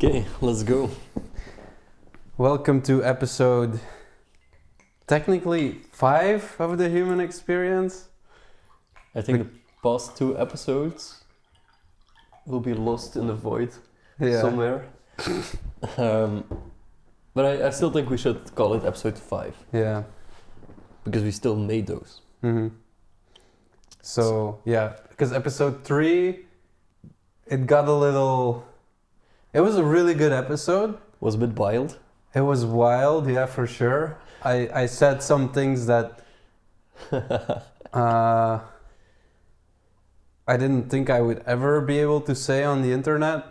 Okay, let's go. Welcome to episode technically 5 of the human experience. I think the past 2 episodes will be lost in the void somewhere. But I still think we should call it episode 5. Yeah. Because we still made those. Mm-hmm. So, yeah, because episode 3, it got a little... It was a really good episode. Was a bit wild. It was wild, yeah, for sure. I said some things that I didn't think I would ever be able to say on the internet.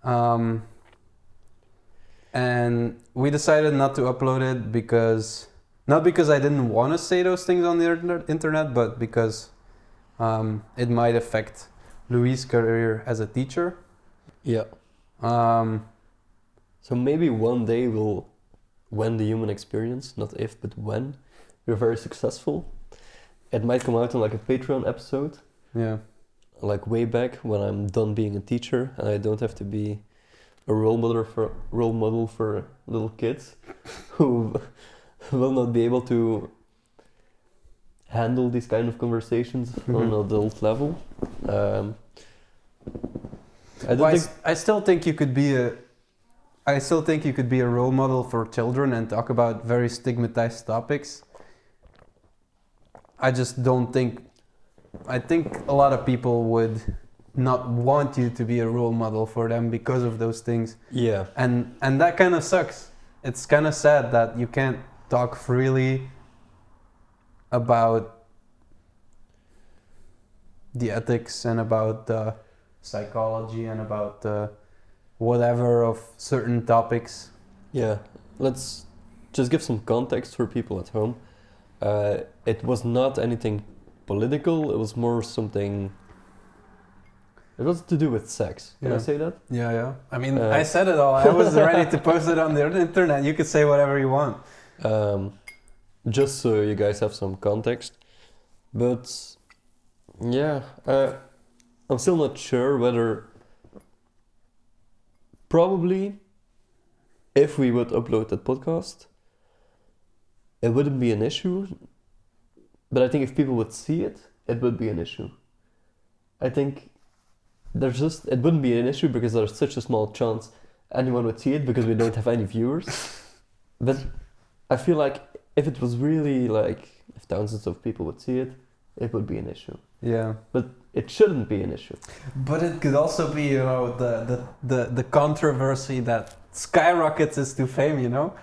And we decided not to upload it because... Not because I didn't want to say those things on the internet, but because it might affect Louis' career as a teacher. Yeah. So maybe one day when the human experience, not if, but when we're very successful, it might come out on like a Patreon episode. Yeah. Like way back when I'm done being a teacher and I don't have to be a role model for little kids who will not be able to handle these kind of conversations on an adult level. I still think you could be a role model for children and talk about very stigmatized topics. I just don't think... I think a lot of people would not want you to be a role model for them because of those things. Yeah. And that kind of sucks. It's kind of sad that you can't talk freely about the ethics and about the psychology and about whatever of certain topics. Yeah, let's just give some context for people at home. It was not anything political, it was more something... It was to do with sex. Can I say that? Yeah. I mean, I said it all. I was ready to post it on the internet. You could say whatever you want. Just so you guys have some context. But yeah, I'm still not sure whether... Probably, if we would upload that podcast, it wouldn't be an issue. But I think if people would see it, it would be an issue. I think it wouldn't be an issue because there's such a small chance anyone would see it because we don't have any viewers. But I feel like if it was really like, if thousands of people would see it, it would be an issue. Yeah. But it shouldn't be an issue. But it could also be, you know, the controversy that skyrockets us to fame, you know?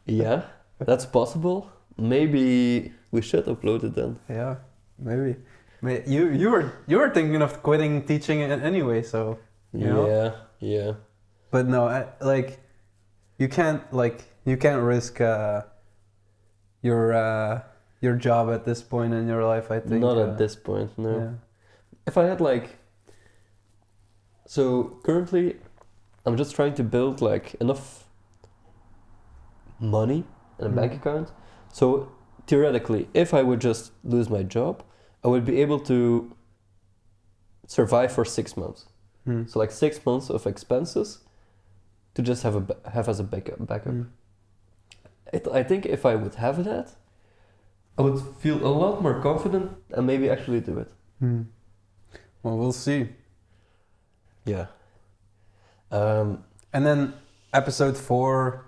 Yeah, that's possible. Maybe we should upload it then. Yeah, maybe. You were thinking of quitting teaching anyway, so you know? Yeah. But no, you can't risk your job at this point in your life, I think. Not at this point, no. Yeah. If I had so currently I'm just trying to build enough money in a bank account. So theoretically, if I would just lose my job, I would be able to survive for 6 months. So 6 months of expenses to just have as a backup. I think if I would have that, I would feel a lot more confident and maybe actually do it. Well, we'll see. Yeah. And then episode 4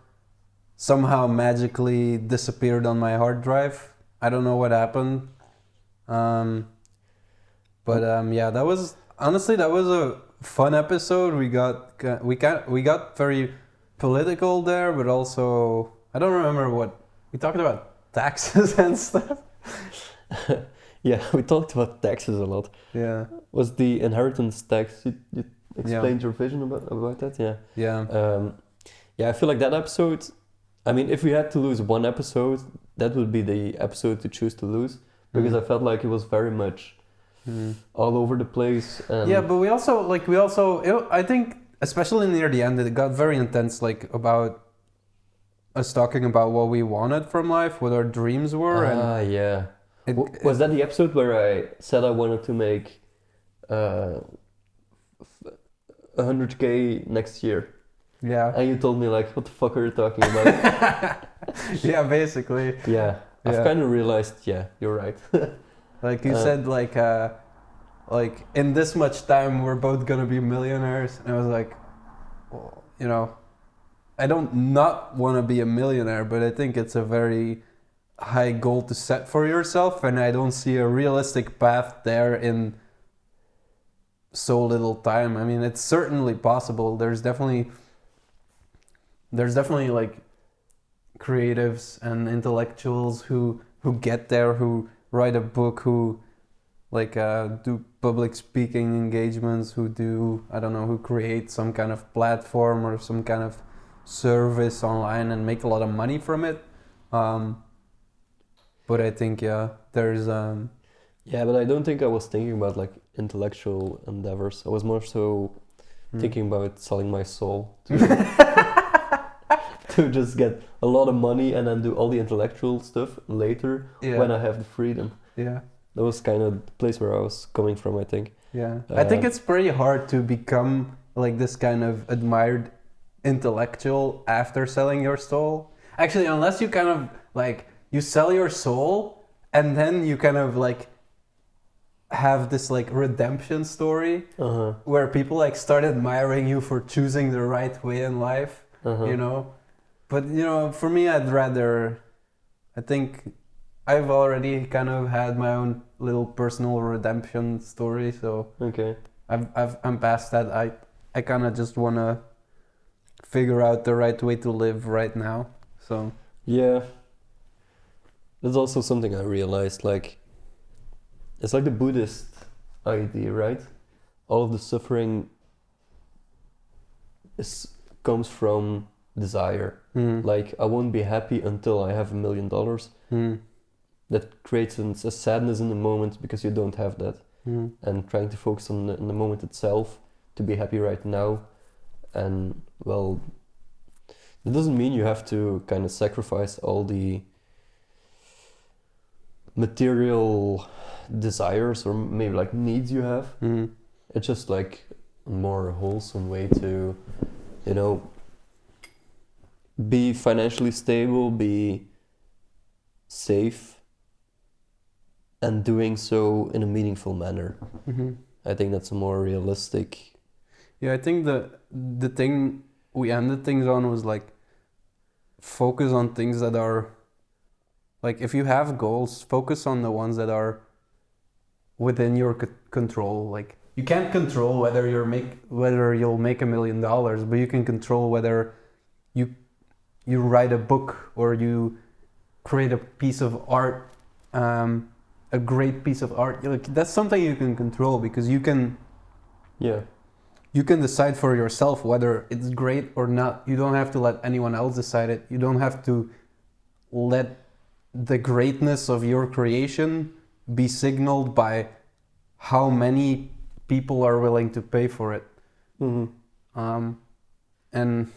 somehow magically disappeared on my hard drive. I don't know what happened. Yeah, that was a fun episode. We got very political there, but also I don't remember what we talked about, taxes and stuff. Yeah, we talked about taxes a lot. Yeah. Was the inheritance tax, you explained your vision about that? Yeah. Yeah. Yeah, I feel like that episode, I mean, if we had to lose one episode, that would be the episode to choose to lose. Because I felt like it was very much all over the place. Yeah, but we also, I think, especially near the end, it got very intense, about us talking about what we wanted from life, what our dreams were. Yeah. Was that the episode where I said I wanted to make a 100K next year. Yeah. And you told me like, what the fuck are you talking about? Yeah, basically. Yeah. I've Yeah. kind of realized, yeah, you're right. Like you said, like in this much time we're both gonna be millionaires, and I was like, well, you know, I don't not want to be a millionaire, but I think it's a very high goal to set for yourself, and I don't see a realistic path there in so little time. I mean, it's certainly possible. There's definitely like creatives and intellectuals who get there, who write a book, who like do public speaking engagements, who do, I don't know, who create some kind of platform or some kind of service online and make a lot of money from it. But I think there's Yeah, but I don't think I was thinking about like intellectual endeavors. I was more so thinking about selling my soul to to just get a lot of money and then do all the intellectual stuff later when I have the freedom. Yeah. That was kind of the place where I was coming from, I think. Yeah. I think it's pretty hard to become like this kind of admired intellectual after selling your soul. Actually, unless you kind of like you sell your soul and then you kind of like have this like redemption story where people like start admiring you for choosing the right way in life, you know. But you know, for me, I think I've already kind of had my own little personal redemption story, so okay. I'm past that. I kind of just want to figure out the right way to live right now. So yeah, that's also something I realized. Like, it's like the Buddhist idea, right? All of the suffering comes from desire. Like, I won't be happy until I have $1 million. That creates a sadness in the moment because you don't have that. And trying to focus on the moment itself to be happy right now. And well, that doesn't mean you have to kind of sacrifice all the material desires or maybe like needs you have. It's just like a more wholesome way to, you know, be financially stable, be safe, and doing so in a meaningful manner. I think that's a more realistic. Yeah, I think the thing we ended things on was like focus on things that are like, if you have goals, focus on the ones that are within your control. Like, you can't control whether you'll make $1 million, but you can control whether you write a book or you create a piece of art, a great piece of art. Like, that's something you can control because you can decide for yourself whether it's great or not. You don't have to let anyone else decide it. You don't have to let the greatness of your creation be signaled by how many people are willing to pay for it. And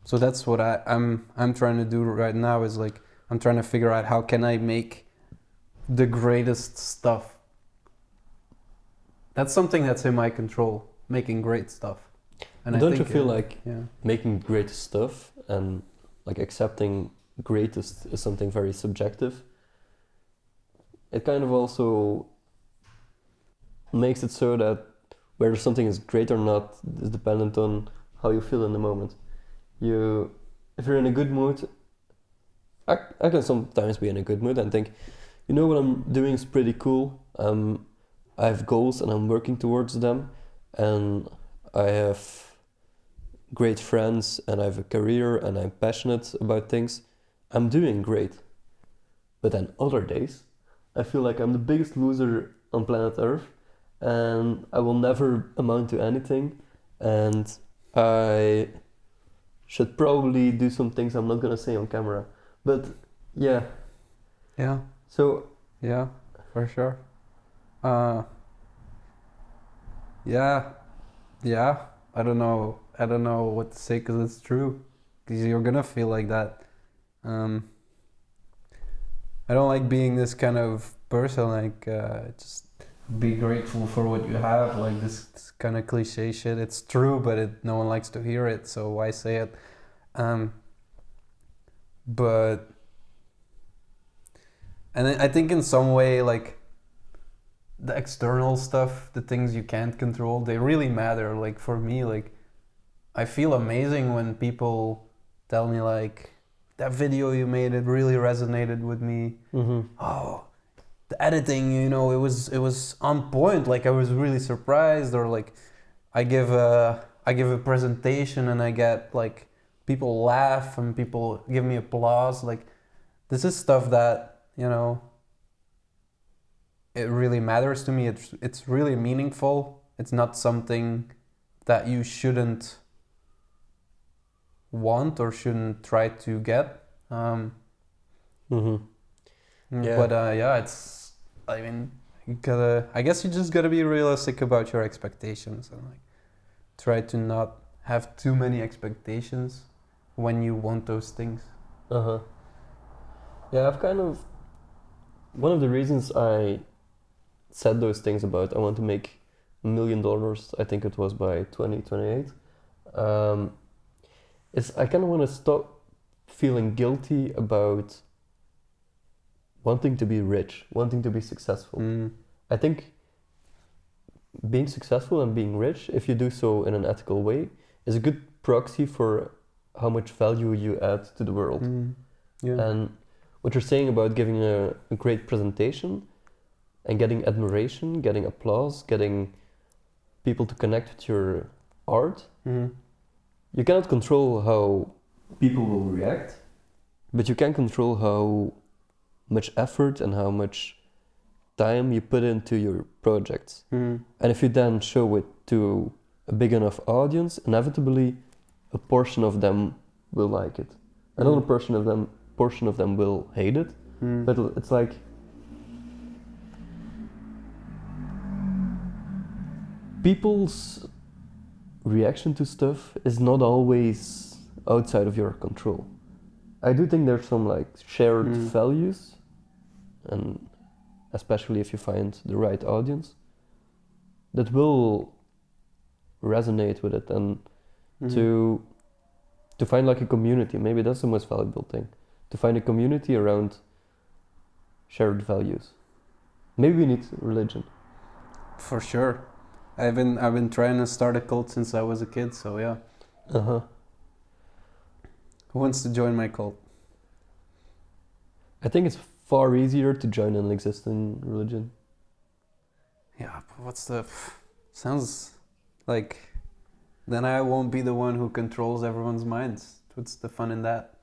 so that's what I'm trying to do right now, is like I'm trying to figure out how can I make the greatest stuff. That's something that's in my control, making great stuff. And don't you feel like making great stuff and like accepting greatest is something very subjective? It kind of also makes it so that whether something is great or not is dependent on how you feel in the moment. If you're in a good mood, I can sometimes be in a good mood and think, you know, what I'm doing is pretty cool. I have goals and I'm working towards them, and I have great friends and I have a career and I'm passionate about things. I'm doing great. But then other days, I feel like I'm the biggest loser on planet Earth and I will never amount to anything, and I should probably do some things I'm not gonna say on camera. But yeah. So yeah, for sure. I don't know what to say because it's true. Because you're gonna feel like that. I don't like being this kind of person. Like be grateful for what you have. Like this kind of cliche shit. It's true, but no one likes to hear it. So why say it? But and I think in some way, like the external stuff, the things you can't control, they really matter. Like for me, like I feel amazing when people tell me like, that video you made, it really resonated with me. Mm-hmm. Oh, the editing, you know, it was on point. Like I was really surprised. Or like I give a presentation and I get like people laugh and people give me applause. Like this is stuff that, you know, it really matters to me. It's really meaningful. It's not something that you shouldn't want or shouldn't try to get. Mm-hmm. Yeah. But it's, I mean, I guess you just gotta be realistic about your expectations and like try to not have too many expectations when you want those things. Uh-huh. Yeah, I've kind of, one of the reasons I said those things about I want to make $1 million, I think it was by 2028, is I kind of want to stop feeling guilty about wanting to be rich, wanting to be successful. I think being successful and being rich, if you do so in an ethical way, is a good proxy for how much value you add to the world. Yeah. And what you're saying about giving a great presentation and getting admiration, getting applause, getting people to connect with your art, you cannot control how people will react, but you can control how much effort and how much time you put into your projects. And if you then show it to a big enough audience, inevitably a portion of them will like it. Another portion of them will hate it. But it's like people's reaction to stuff is not always outside of your control. I do think there's some like shared values, and especially if you find the right audience that will resonate with it, and to find like a community. Maybe that's the most valuable thing, to find a community around shared values. Maybe we need religion. For sure. I've been trying to start a cult since I was a kid, so yeah. Who wants to join my cult? I think it's far easier to join an existing religion. Yeah, but sounds like then I won't be the one who controls everyone's minds. What's the fun in that?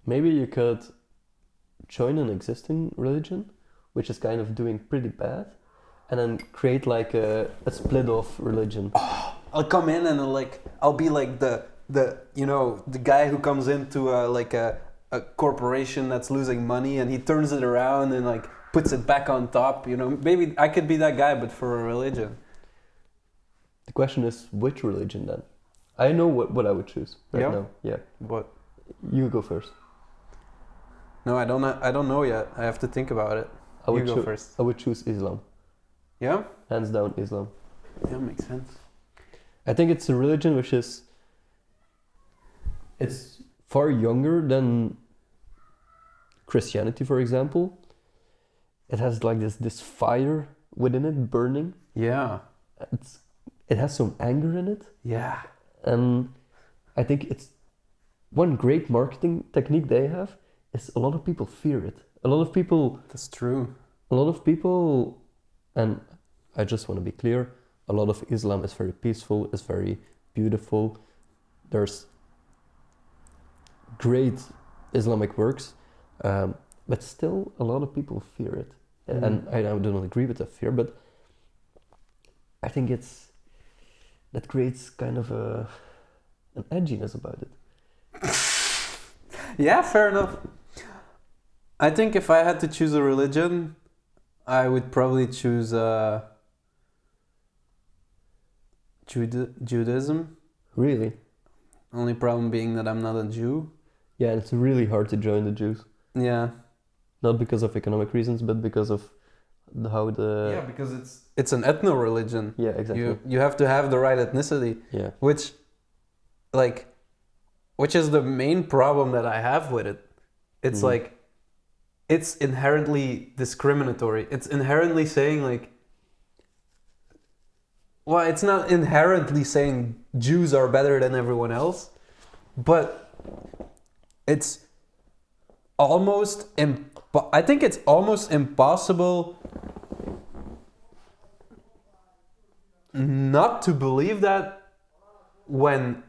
Maybe you could join an existing religion, which is kind of doing pretty bad, and then create like a split-off religion. I'll come in and I'll be like the you know, the guy who comes into a corporation that's losing money and he turns it around and like puts it back on top. You know, maybe I could be that guy, but for a religion. The question is, which religion then? I know what I would choose right now. Yeah. What? You go first. No, I don't know yet. I have to think about it. You go first. I would choose Islam. Yeah? Hands down, Islam. Yeah, makes sense. I think it's a religion which is... It's far younger than Christianity, for example. It has like this fire within it, burning. Yeah. It has some anger in it. Yeah. And I think it's... One great marketing technique they have is a lot of people fear it. A lot of people... That's true. A lot of people... And I just want to be clear, a lot of Islam is very peaceful, is very beautiful. There's great Islamic works, but still a lot of people fear it. And I don't agree with that fear, but I think that creates kind of an edginess about it. Yeah, fair enough. I think if I had to choose a religion, I would probably choose Judaism. Really? Only problem being that I'm not a Jew. Yeah, and it's really hard to join the Jews. Yeah. Not because of economic reasons, but because of how the because it's an ethno religion. yeah, exactly. You have to have the right ethnicity, Yeah. which is the main problem that I have with it. It's Mhm. like it's inherently discriminatory. It's inherently saying like, well, it's not inherently saying Jews are better than everyone else, but it's almost I think it's almost impossible not to believe that when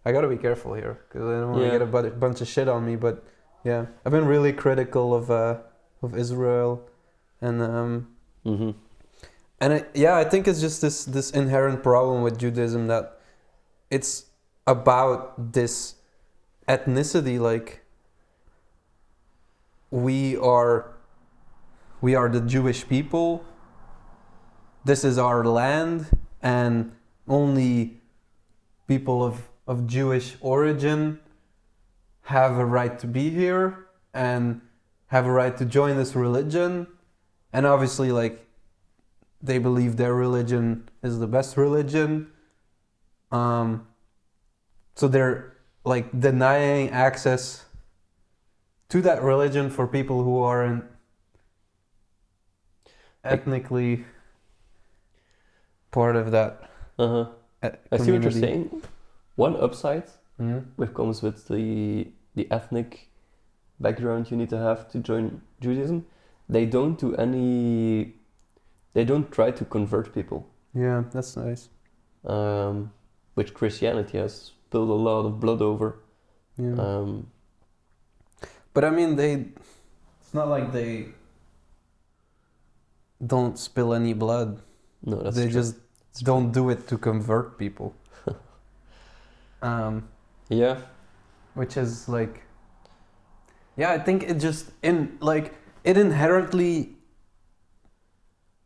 I gotta be careful here because I don't want to Yeah. get a bunch of shit on me, but yeah, I've been really critical of Israel and Mm-hmm. and I think it's just this inherent problem with Judaism that it's about this ethnicity. Like we are the Jewish people. This is our land, and only people of Jewish origin have a right to be here and have a right to join this religion. And obviously, like, they believe their religion is the best religion. So they're like denying access to that religion for people who aren't ethnically part of that. Uh-huh. I see what you're saying. One upside, which comes with the ethnic background you need to have to join Judaism, they don't try to convert people. Yeah, that's nice. Which Christianity has spilled a lot of blood over. Yeah. But I mean, it's not like they don't spill any blood. No, that's they true. just don't do it to convert people. Yeah. Which is like, yeah, I think it just it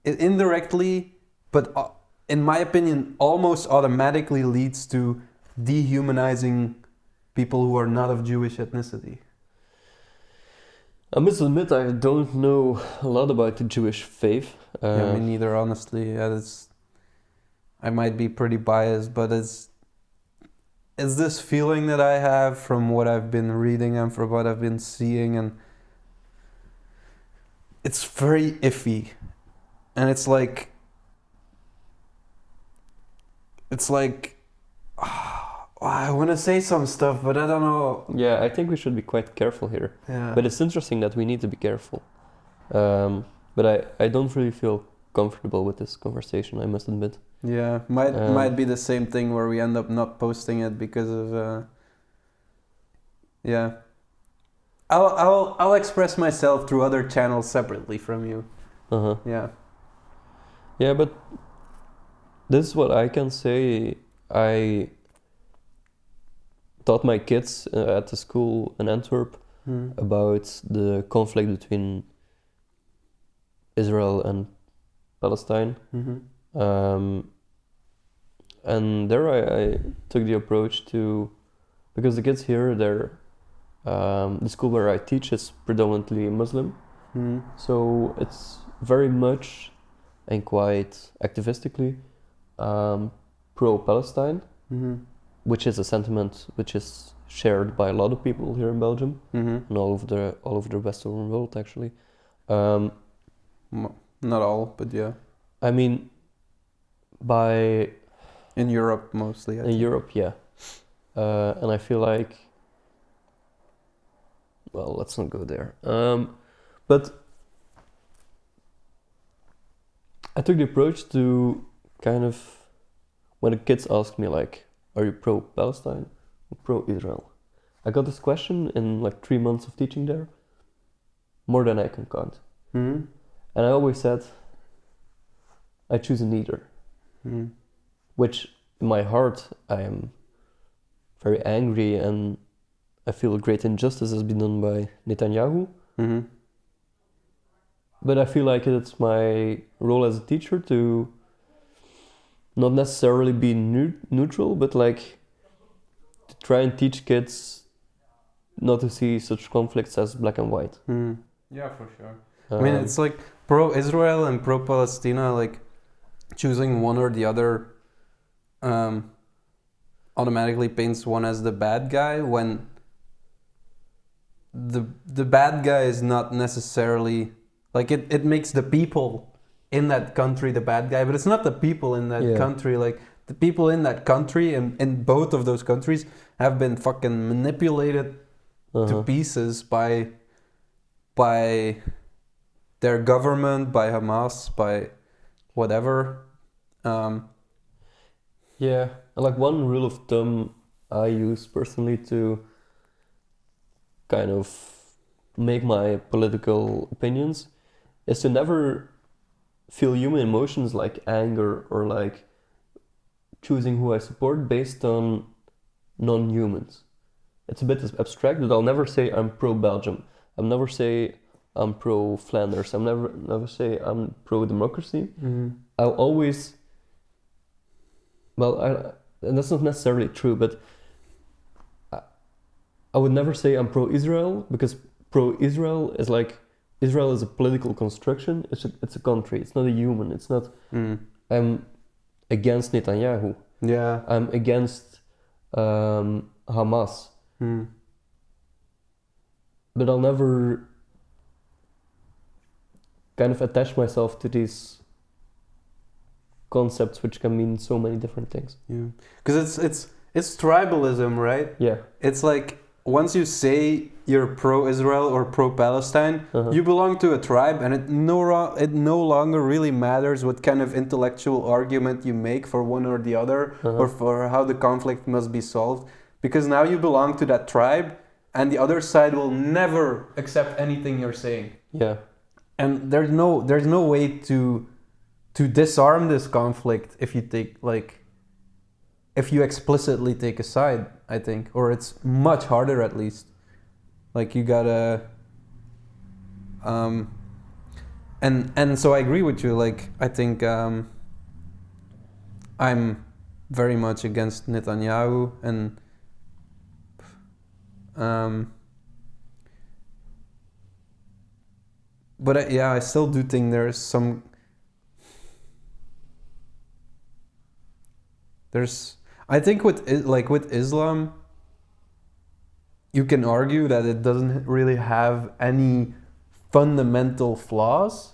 indirectly, but in my opinion, almost automatically leads to dehumanizing people who are not of Jewish ethnicity. I must admit, I don't know a lot about the Jewish faith. Yeah, me neither, honestly. I might be pretty biased, but it's this feeling that I have from what I've been reading and from what I've been seeing, and it's very iffy. And it's like I want to say some stuff, but I don't know. Yeah, I think we should be quite careful here. Yeah. But it's interesting that we need to be careful. But I don't really feel comfortable with this conversation, I must admit. Yeah, might be the same thing where we end up not posting it because of yeah. I'll express myself through other channels separately from you. Uh-huh. Yeah. Yeah, but this is what I can say. I taught my kids at the school in Antwerp about the conflict between Israel and Palestine. Mm-hmm. And there I took the approach to, because the kids here, the school where I teach is predominantly Muslim. Mm-hmm. So it's very much and quite activistically pro-Palestine, Mm-hmm. which is a sentiment which is shared by a lot of people here in Belgium Mm-hmm. and all over the Western world, actually. Not all, but yeah. I mean, in Europe mostly. In Europe, yeah. And I feel like, well, let's not go there. But I took the approach to kind of, when the kids ask me like, are you pro-Palestine or pro-Israel? I got this question in like 3 months of teaching there, more than I can count. Mm-hmm. And I always said, I choose neither. Mm-hmm. Which in my heart, I am very angry and I feel a great injustice has been done by Netanyahu. Mm-hmm. But I feel like it's my role as a teacher to not necessarily be neutral, but like to try and teach kids not to see such conflicts as black and white. Mm-hmm. Yeah, for sure. I mean, Um, it's like pro-Israel and pro-Palestina, like choosing one or the other automatically paints one as the bad guy when the bad guy is not necessarily like it makes the people in that country the bad guy, but it's not the people in that Yeah. country. Like the people in that country and in both of those countries have been fucking manipulated to pieces by their government, by Hamas, by whatever. Yeah, and like one rule of thumb I use personally to kind of make my political opinions is to never feel human emotions like anger or like choosing who I support based on non-humans. It's a bit abstract, but I'll never say I'm pro-Belgium. I'll never say I'm pro-Flanders. I'll never say I'm pro-democracy. I'll always, and that's not necessarily true, but I would never say I'm pro-Israel because pro-Israel is like Israel is a political construction. It's a country. It's not a human. It's not. I'm against Netanyahu. Yeah. I'm against Hamas. But I'll never kind of attach myself to these concepts, which can mean so many different things. Yeah. Because it's tribalism, right? Yeah. It's like once you say you're pro-Israel or pro-Palestine, you belong to a tribe, and it no longer really matters what kind of intellectual argument you make for one or the other, or for how the conflict must be solved, because now you belong to that tribe, and the other side will never accept anything you're saying. Yeah. And there's no way to disarm this conflict if you explicitly take a side, I think, or it's much harder at least. Like you gotta, and so I agree with you. Like I think I'm very much against Netanyahu, and but I still do think there's some. I think with Islam, you can argue that it doesn't really have any fundamental flaws.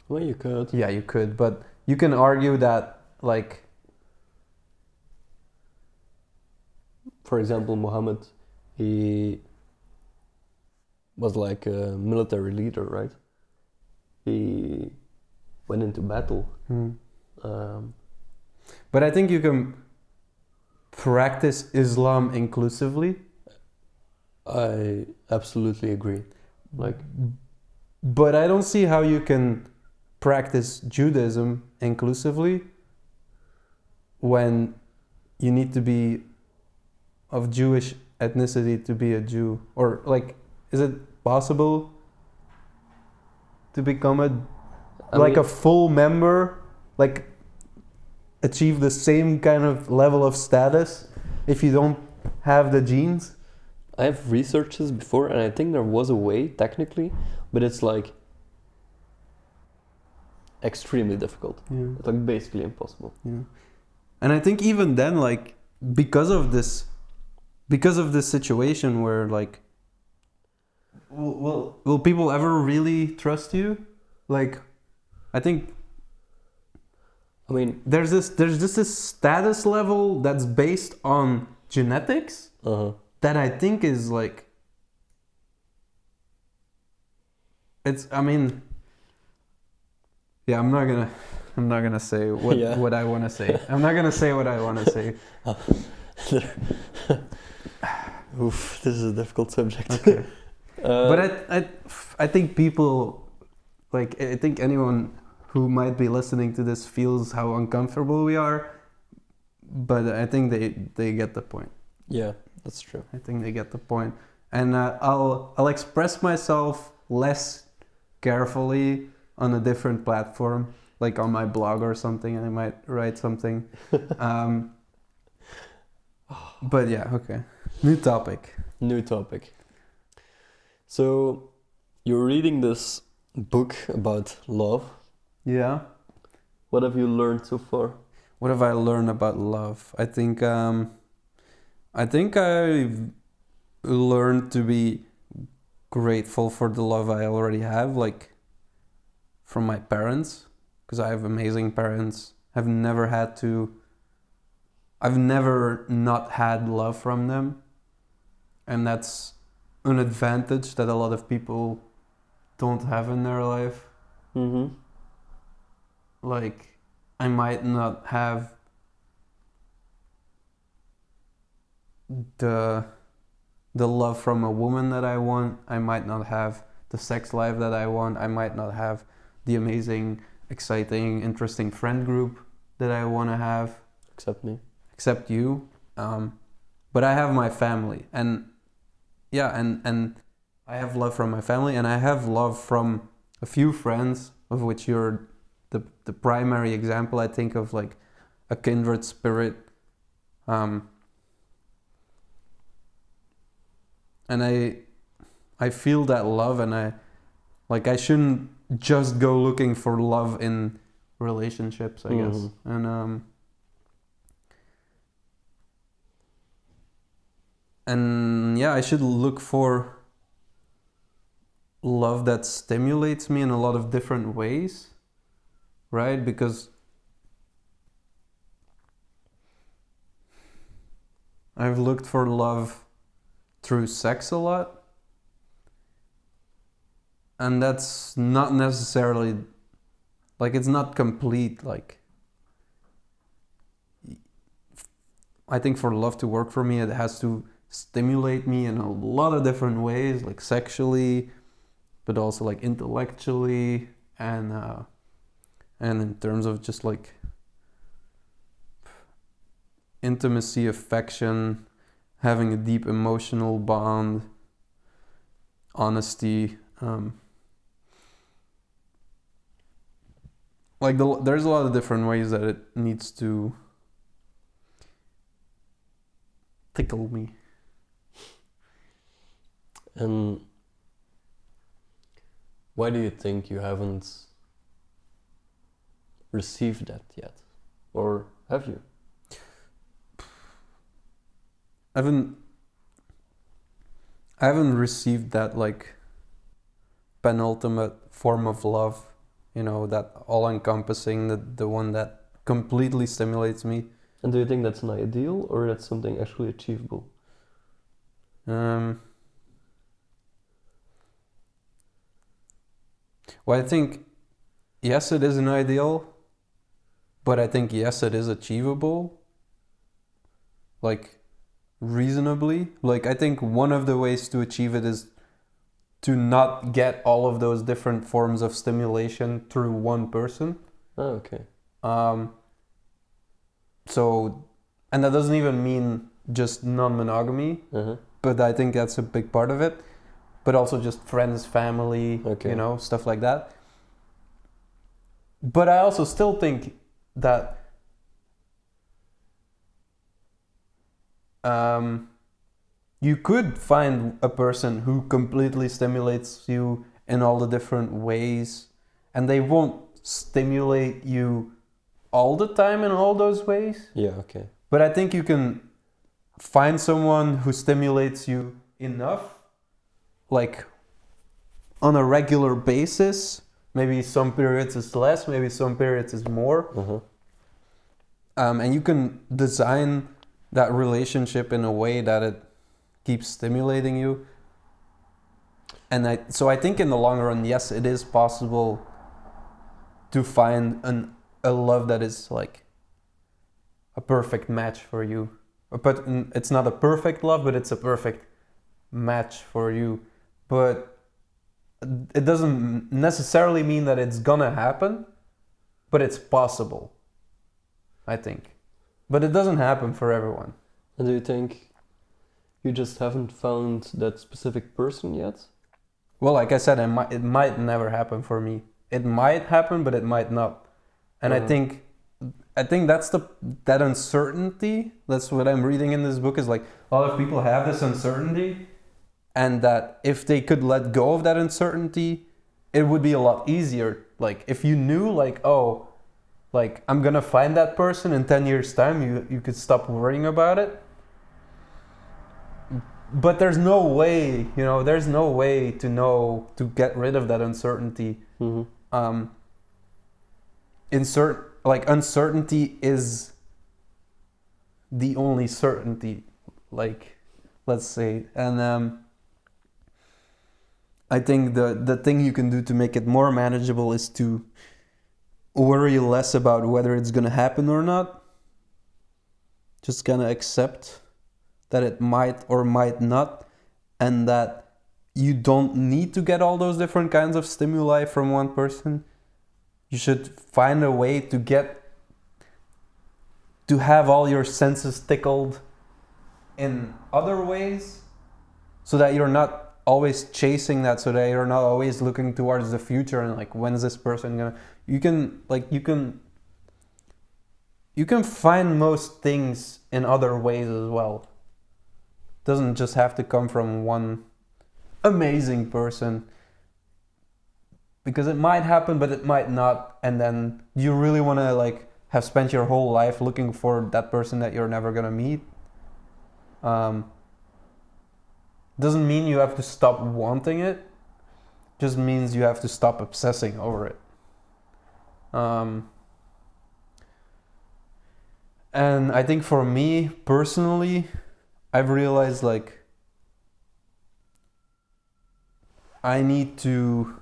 Well, you could. Yeah, you could, but you can argue that, like, for example, Muhammad, he was like a military leader, right? He went into battle. But I think you can practice Islam inclusively. I absolutely agree. Like, but I don't see how you can practice Judaism inclusively when you need to be of Jewish ethnicity to be a Jew. Or like, is it possible to become a full member, like achieve the same kind of level of status if you don't have the genes? I have researched this before, and I think there was a way technically, but it's like extremely difficult. Yeah. It's like basically impossible. Yeah. And I think even then, like, because of this situation where, like, will people ever really trust you? Like, I think, I mean, there's this status level that's based on genetics that I think is like, I mean, yeah, I'm not gonna say what I want to say. I'm not gonna say what I want to say. Oof, this is a difficult subject. Okay. But I think people, like, I think anyone who might be listening to this feels how uncomfortable we are, but I think they get the point. Yeah, that's true. I think they get the point, and I'll express myself less carefully on a different platform, like on my blog or something. I might write something. But yeah, okay. New topic. So, You're reading this book about love. Yeah. What have you learned so far? What have I learned about love? I think I've learned to be grateful for the love I already have, like from my parents, because I have amazing parents. I've never not had love from them, and that's an advantage that a lot of people don't have in their life. Mm-hmm. Like, I might not have the love from a woman that I want. I might not have the sex life that I want. I might not have the amazing, exciting, interesting friend group that I want to have. Except me. Except you. But I have my family, and yeah, and I have love from my family, and I have love from a few friends, of which you're the primary example, I think, of like a kindred spirit. And I feel that love, and I shouldn't just go looking for love in relationships, I guess. And yeah, I should look for love that stimulates me in a lot of different ways, right? Because I've looked for love through sex a lot, and that's not necessarily, like, it's not complete. Like, I think for love to work for me, it has to stimulate me in a lot of different ways, like sexually, but also like intellectually, and in terms of just like intimacy, affection, having a deep emotional bond, honesty. There's a lot of different ways that it needs to tickle me. And why do you think you haven't received that yet? Or have you? I haven't received that like penultimate form of love, that all-encompassing, the one that completely stimulates me. And do you think that's an ideal, or that's something actually achievable? Well, I think, yes, it is an ideal, but I think, yes, it is achievable, like, reasonably. Like, I think one of the ways to achieve it is to not get all of those different forms of stimulation through one person. Oh, okay. And that doesn't even mean just non-monogamy, but I think that's a big part of it. But also just friends, family, stuff like that. But I also still think that you could find a person who completely stimulates you in all the different ways, and they won't stimulate you all the time in all those ways. Yeah, okay. But I think you can find someone who stimulates you enough, like on a regular basis. Maybe some periods is less, maybe some periods is more. And you can design that relationship in a way that it keeps stimulating you. And so I think in the long run, yes, it is possible to find a love that is like a perfect match for you. But it's not a perfect love, but it's a perfect match for you. But it doesn't necessarily mean that it's gonna happen, but it's possible, I think. But it doesn't happen for everyone. And do you think you just haven't found that specific person yet? Well, like I said, it might never happen for me. It might happen, but it might not. And I think that's that uncertainty. That's what I'm reading in this book, is like a lot of people have this uncertainty, and that if they could let go of that uncertainty, it would be a lot easier. Like if you knew, like, oh, like I'm gonna find that person in 10 years time, you could stop worrying about it. But there's no way, there's no way to know, to get rid of that uncertainty. Mm-hmm. Uncertainty is the only certainty, like, let's say. And I think the thing you can do to make it more manageable is to worry less about whether it's gonna happen or not. Just gonna accept that it might or might not, and that you don't need to get all those different kinds of stimuli from one person. You should find a way to have all your senses tickled in other ways, so that you're not always chasing that, so that you're not always looking towards the future and like, when's this person gonna... You can find most things in other ways as well. Doesn't just have to come from one amazing person, because it might happen but it might not, and then you really want to like have spent your whole life looking for that person that you're never gonna meet. Doesn't mean you have to stop wanting it, just means you have to stop obsessing over it. And I think for me personally, I've realized like I need to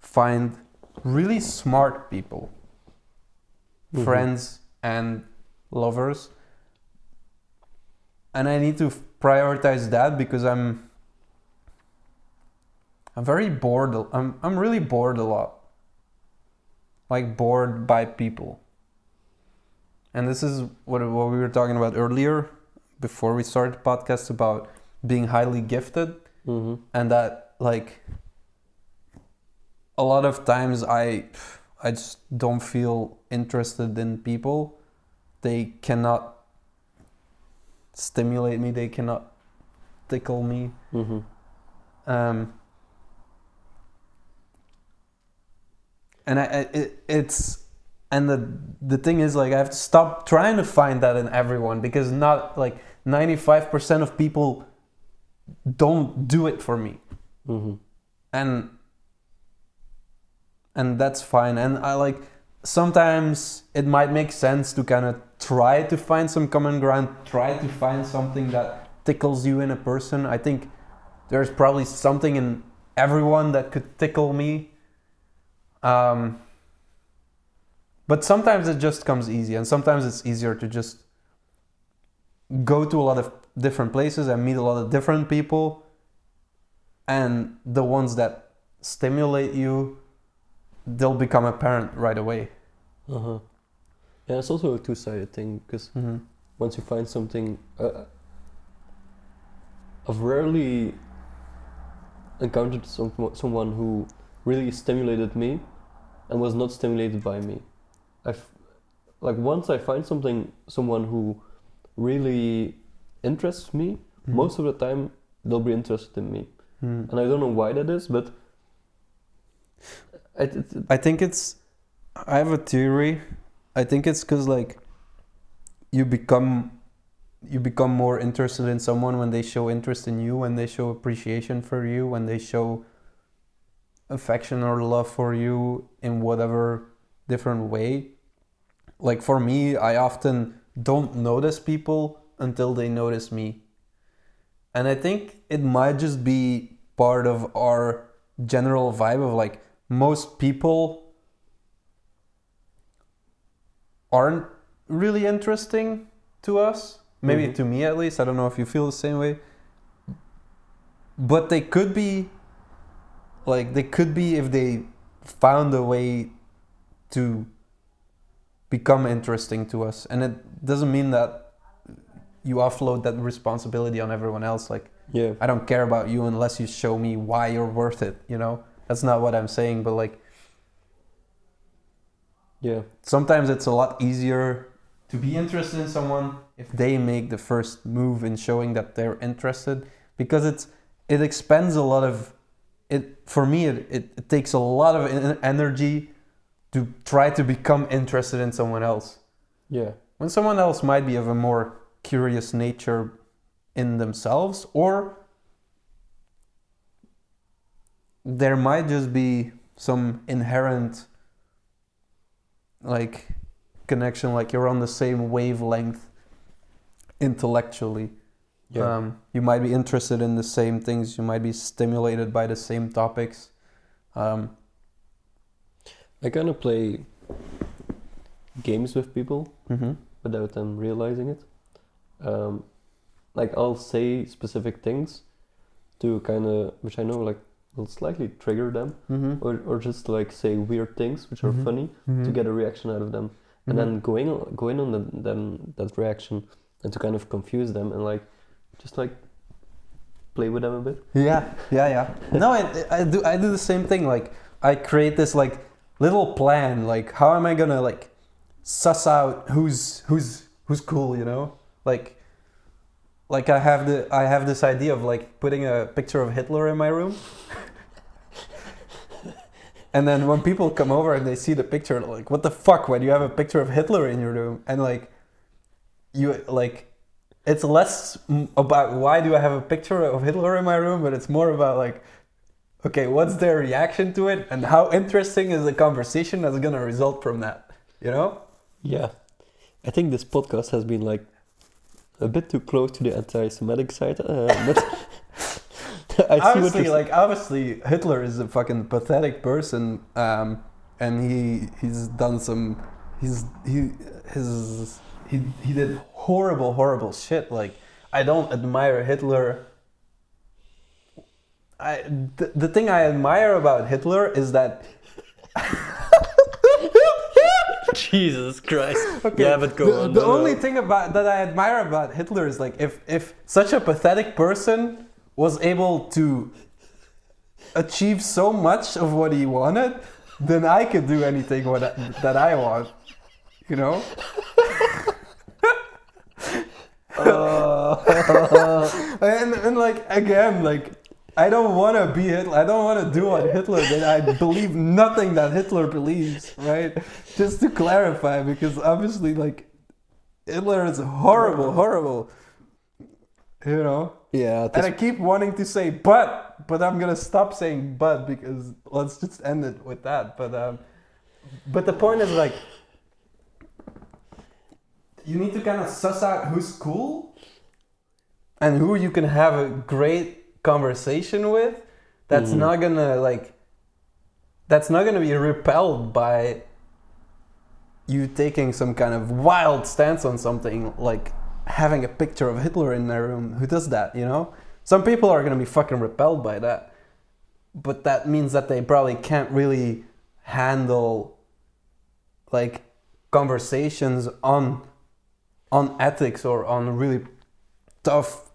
find really smart people, friends and lovers, and I need to prioritize that, because I'm very bored. I'm really bored a lot, like bored by people. And this is what we were talking about earlier, before we started the podcast, about being highly gifted. And that like a lot of times I just don't feel interested in people. They cannot stimulate me, they cannot tickle me. And the thing is, like, I have to stop trying to find that in everyone, because not like 95% of people don't do it for me. And that's fine. And I like, sometimes it might make sense to kind of try to find some common ground, try to find something that tickles you in a person. I think there's probably something in everyone that could tickle me. But sometimes it just comes easy, and sometimes it's easier to just go to a lot of different places and meet a lot of different people, and the ones that stimulate you, they'll become apparent right away. Yeah, it's also a two-sided thing, because once you find something, I've rarely encountered someone who really stimulated me and was not stimulated by me. Once I find someone who really interests me, most of the time they'll be interested in me. And I don't know why that is, but I think I have a theory. I think it's because like you become more interested in someone when they show interest in you, when they show appreciation for you, when they show affection or love for you in whatever different way. Like for me, I often don't notice people until they notice me. And I think it might just be part of our general vibe of like, most people aren't really interesting to us. Maybe to me at least. I don't know if you feel the same way. But they could be if they found a way to become interesting to us. And it doesn't mean that you offload that responsibility on everyone else. Like, I don't care about you unless you show me why you're worth it, That's not what I'm saying, but like, sometimes it's a lot easier to be interested in someone if they make the first move in showing that they're interested, because it expends a lot of it for me. It takes a lot of energy to try to become interested in someone else. Yeah. When someone else might be of a more curious nature in themselves, or there might just be some inherent like connection, like you're on the same wavelength intellectually. Yeah. You might be interested in the same things, you might be stimulated by the same topics. I kind of play games with people without them realizing it. Like I'll say specific things to kind of, which I know like will slightly trigger them, or just like say weird things which are funny to get a reaction out of them, and then going on that reaction and to kind of confuse them and like just like play with them a bit. Yeah. No, I do the same thing. Like I create this like little plan. Like how am I gonna like suss out who's cool, you know? Like I have this idea of like putting a picture of Hitler in my room. And then when people come over and they see the picture, they're like, what the fuck, why do you have a picture of Hitler in your room? And like you like it's less about why do I have a picture of Hitler in my room, but it's more about like, okay, what's their reaction to it and how interesting is the conversation that's gonna result from that, you know? Yeah. I think this podcast has been like a bit too close to the anti-Semitic side, but I see obviously Hitler is a fucking pathetic person, and he's done some he did horrible shit. Like I don't admire Hitler. The thing I admire about Hitler is that Jesus Christ. Okay. Yeah, but go on. The only thing that I admire about Hitler is like if such a pathetic person was able to achieve so much of what he wanted, then I could do anything that I want, you know? And like again, like I don't want to be Hitler. I don't want to do what Hitler did. I believe nothing that Hitler believes, right? Just to clarify, because obviously, like, Hitler is horrible, you know? Yeah. And I keep wanting to say but I'm gonna stop saying but, because let's just end it with that. But the point is, like, you need to kind of suss out who's cool and who you can have a great conversation with that's not gonna be repelled by you taking some kind of wild stance on something, like having a picture of Hitler in their room. Who does that, you know? Some people are gonna be fucking repelled by that, but that means that they probably can't really handle like conversations on ethics or on really tough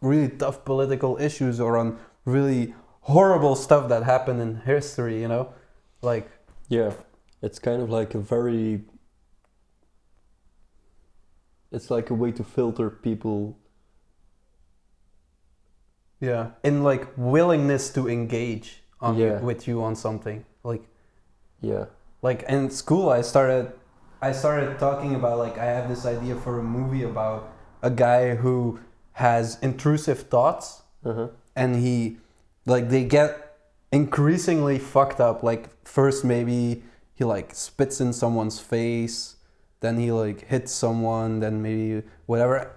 political issues or on really horrible stuff that happened in history, you know? Like, yeah, it's kind of like it's like a way to filter people. yeah, in like willingness to engage with you on something. Like, yeah, like in school I started talking about, like, I have this idea for a movie about a guy who has intrusive thoughts, and they get increasingly fucked up. Like first maybe he like spits in someone's face, then he like hits someone, then maybe whatever,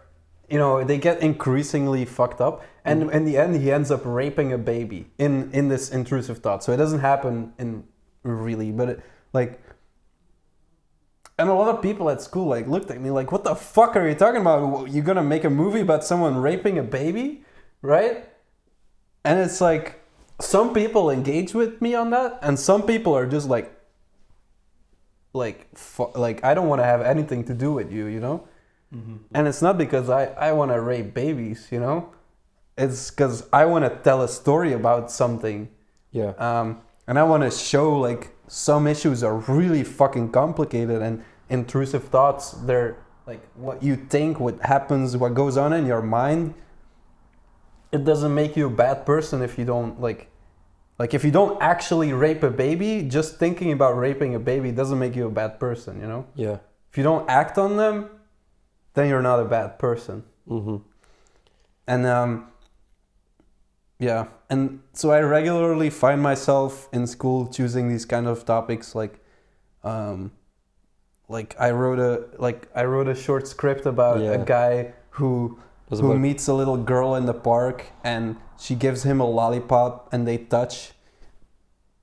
you know, they get increasingly fucked up, and in the end he ends up raping a baby in this intrusive thought. So it doesn't happen in really, but and a lot of people at school like looked at me like, what the fuck are you talking about? You're gonna make a movie about someone raping a baby, right? And it's like, some people engage with me on that, and some people are just like I don't want to have anything to do with you, you know? And it's not because I want to rape babies, you know? It's because I want to tell a story about something. Yeah. And I want to show like some issues are really fucking complicated, and intrusive thoughts, they're like what you think, what happens, what goes on in your mind it doesn't make you a bad person if you don't like if you don't actually rape a baby. Just thinking about raping a baby doesn't make you a bad person, you know. Yeah. If you don't act on them, then you're not a bad person. Mm-hmm. And yeah, and so I regularly find myself in school choosing these kind of topics, like I wrote a short script about a guy who meets a little girl in the park, and she gives him a lollipop and they touch,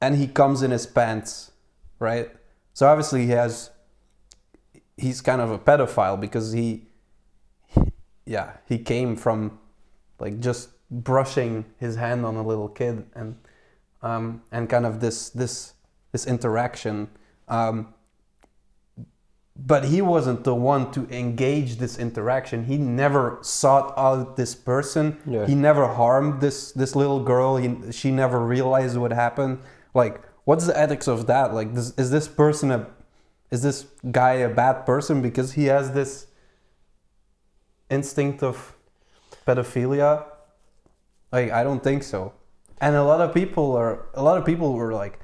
and he comes in his pants, right? So obviously he's kind of a pedophile because he came from like just brushing his hand on a little kid, and kind of this interaction. But he wasn't the one to engage this interaction. He never sought out this person. Yeah. He never harmed this little girl. She never realized what happened. Like, what's the ethics of that? Like, is this guy a bad person because he has this instinct of pedophilia? Like, I don't think so. And a lot of people were like,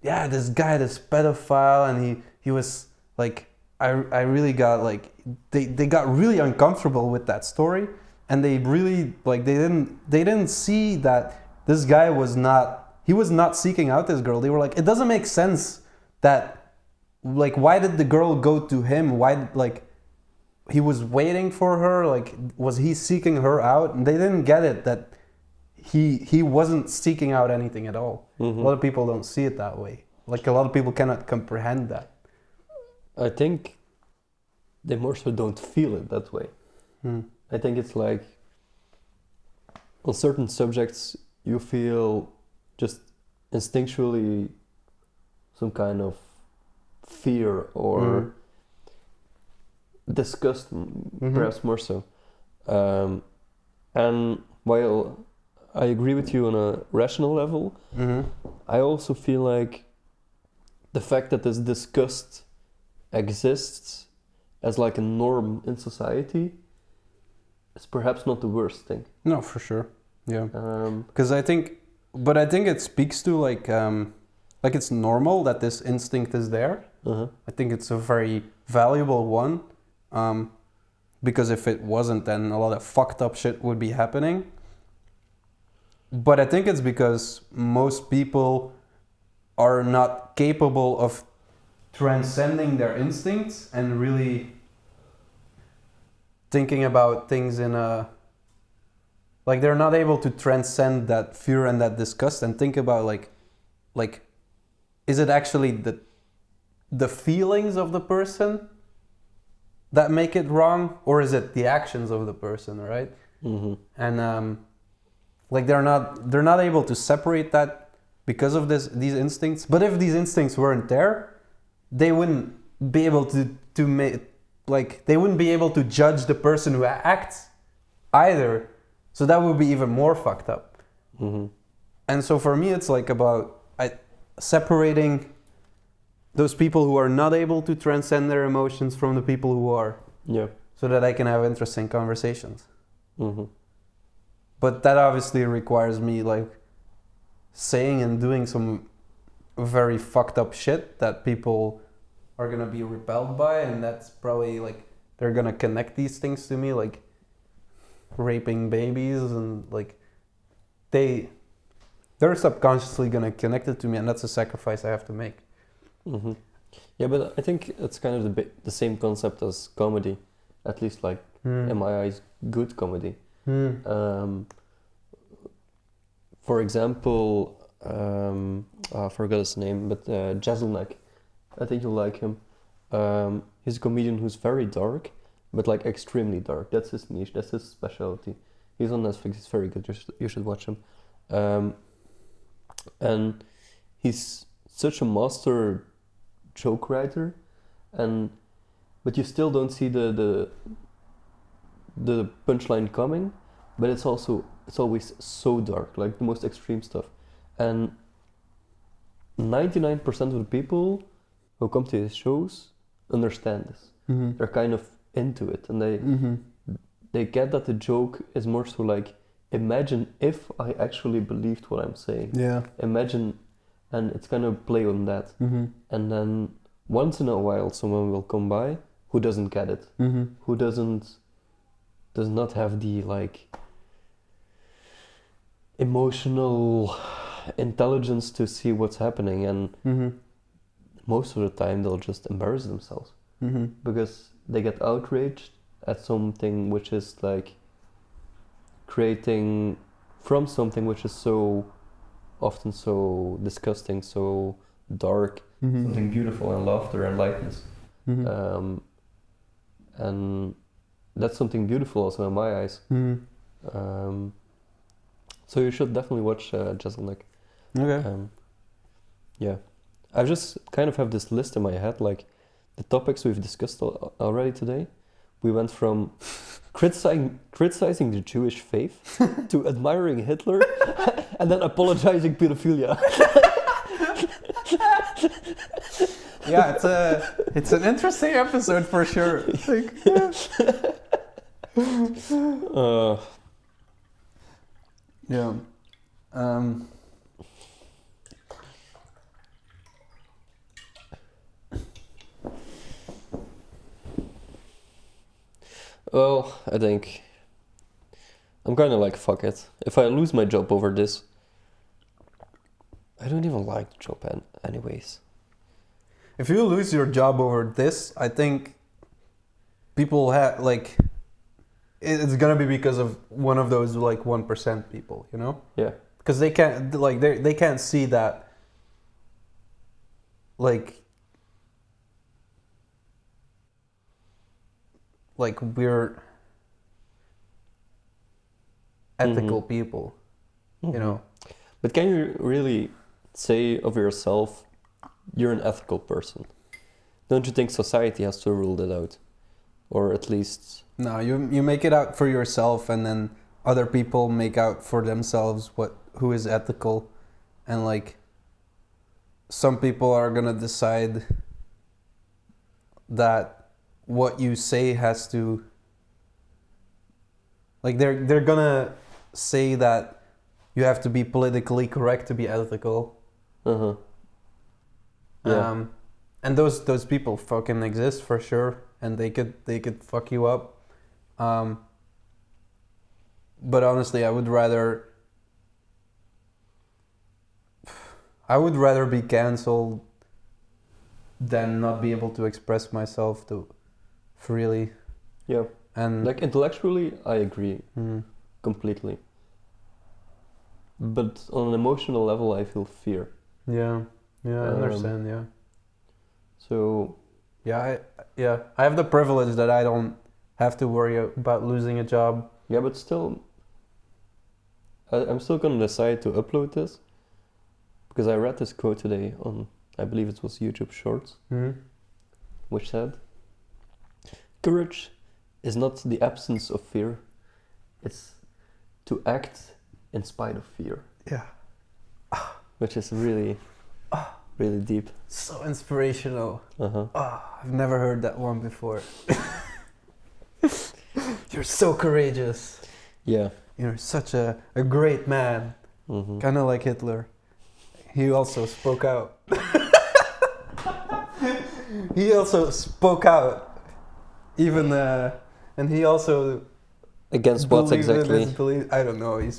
yeah, this guy, this pedophile, and he was like, I really got like, they got really uncomfortable with that story, and they really like they didn't see that this guy was not seeking out this girl. They were like, it doesn't make sense that, like, why did the girl go to him? Why, like, he was waiting for her, like, was he seeking her out? And they didn't get it, that he wasn't seeking out anything at all. Mm-hmm. A lot of people don't see it that way. Like, a lot of people cannot comprehend that. I think they more so don't feel it that way. I think it's like on certain subjects you feel just instinctually some kind of fear or disgust, perhaps more so. And while I agree with you on a rational level, I also feel like the fact that this disgust exists as like a norm in society is perhaps not the worst thing. No, for sure. Yeah. Because I think it speaks to like it's normal that this instinct is there. I think it's a very valuable one, because if it wasn't, then a lot of fucked up shit would be happening. But I think it's because most people are not capable of transcending their instincts and really thinking about things in a, like, they're not able to transcend that fear and that disgust and think about like is it actually the feelings of the person that make it wrong, or is it the actions of the person, right? And like they're not able to separate that because of these instincts. But if these instincts weren't there, they wouldn't be able to make, like, they wouldn't be able to judge the person who acts either. So that would be even more fucked up. And so for me, it's like about separating those people who are not able to transcend their emotions from the people who are. Yeah. So that I can have interesting conversations. But that obviously requires me like saying and doing some very fucked up shit that people are gonna be repelled by, and that's probably like they're gonna connect these things to me, like raping babies, and like they're subconsciously gonna connect it to me, and that's a sacrifice I have to make. Yeah, but I think it's kind of the same concept as comedy, at least like in my eyes, good comedy. For example, I forgot his name, but Jeselnik, I think you'll like him. He's a comedian who's very dark, but like extremely dark. That's his niche, that's his specialty. He's on Netflix, he's very good, you should watch him. And he's such a master joke writer, but you still don't see the punchline coming, but it's always so dark, like the most extreme stuff. And 99% of the people who come to his shows understand this. They're kind of into it, and they get that the joke is more so like imagine if I actually believed what I'm saying. Yeah. Imagine, and it's gonna play on that. Mm-hmm. And then once in a while, someone will come by who doesn't get it, Mm-hmm. who does not have the like emotional intelligence to see what's happening, and Mm-hmm. most of the time they'll just embarrass themselves Mm-hmm. because they get outraged at something which is like creating from something which is so often so disgusting, so dark, Mm-hmm. something beautiful and laughter and lightness. Mm-hmm. And that's something beautiful also in my eyes. Mm-hmm. So you should definitely watch Jeselnik. Okay. Yeah, I just kind of have this list in my head, like the topics we've discussed already today. We went from criticizing the Jewish faith to admiring Hitler and then apologizing pedophilia. Yeah, it's an interesting episode for sure. Like, yeah. Well, I think I'm kind of like, fuck it. If I lose my job over this, I don't even like the job anyways. If you lose your job over this, I think people have like it's gonna be because of one of those like 1% people, you know? Yeah. Because they can't like they can't see that like we're ethical people, you know. But can you really say of yourself you're an ethical person? Don't you think society has to rule that out? Or at least... No, you make it out for yourself, and then other people make out for themselves who is ethical, and like some people are gonna decide that what you say has to like they're gonna say that you have to be politically correct to be ethical. Yeah. And those people fucking exist for sure, and they could fuck you up. But honestly, I would rather be cancelled than not be able to express myself freely. Yeah. And like intellectually, I agree completely. But on an emotional level, I feel fear. Yeah, I understand. Yeah. So. Yeah, I have the privilege that I don't have to worry about losing a job. Yeah, but still, I'm still gonna decide to upload this because I read this quote today on, I believe it was YouTube Shorts, which said, "Courage is not the absence of fear; it's to act in spite of fear." Yeah. Which is really, really deep. So inspirational. Uh-huh. I've never heard that one before. You're so courageous. Yeah. You're such a great man. Kind of like Hitler. He also spoke out. He also spoke out. Even, and he also... Against what exactly? I don't know. He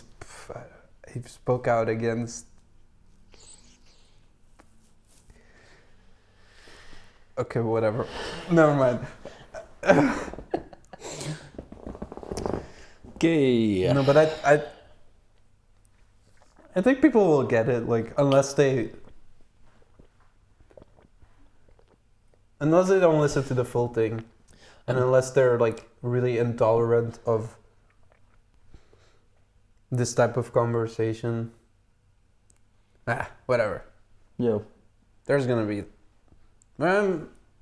spoke out against... Okay, whatever. Never mind. Okay. No, but I think people will get it, like unless they don't listen to the full thing, and unless they're like really intolerant of this type of conversation. Whatever. Yeah. There's gonna be.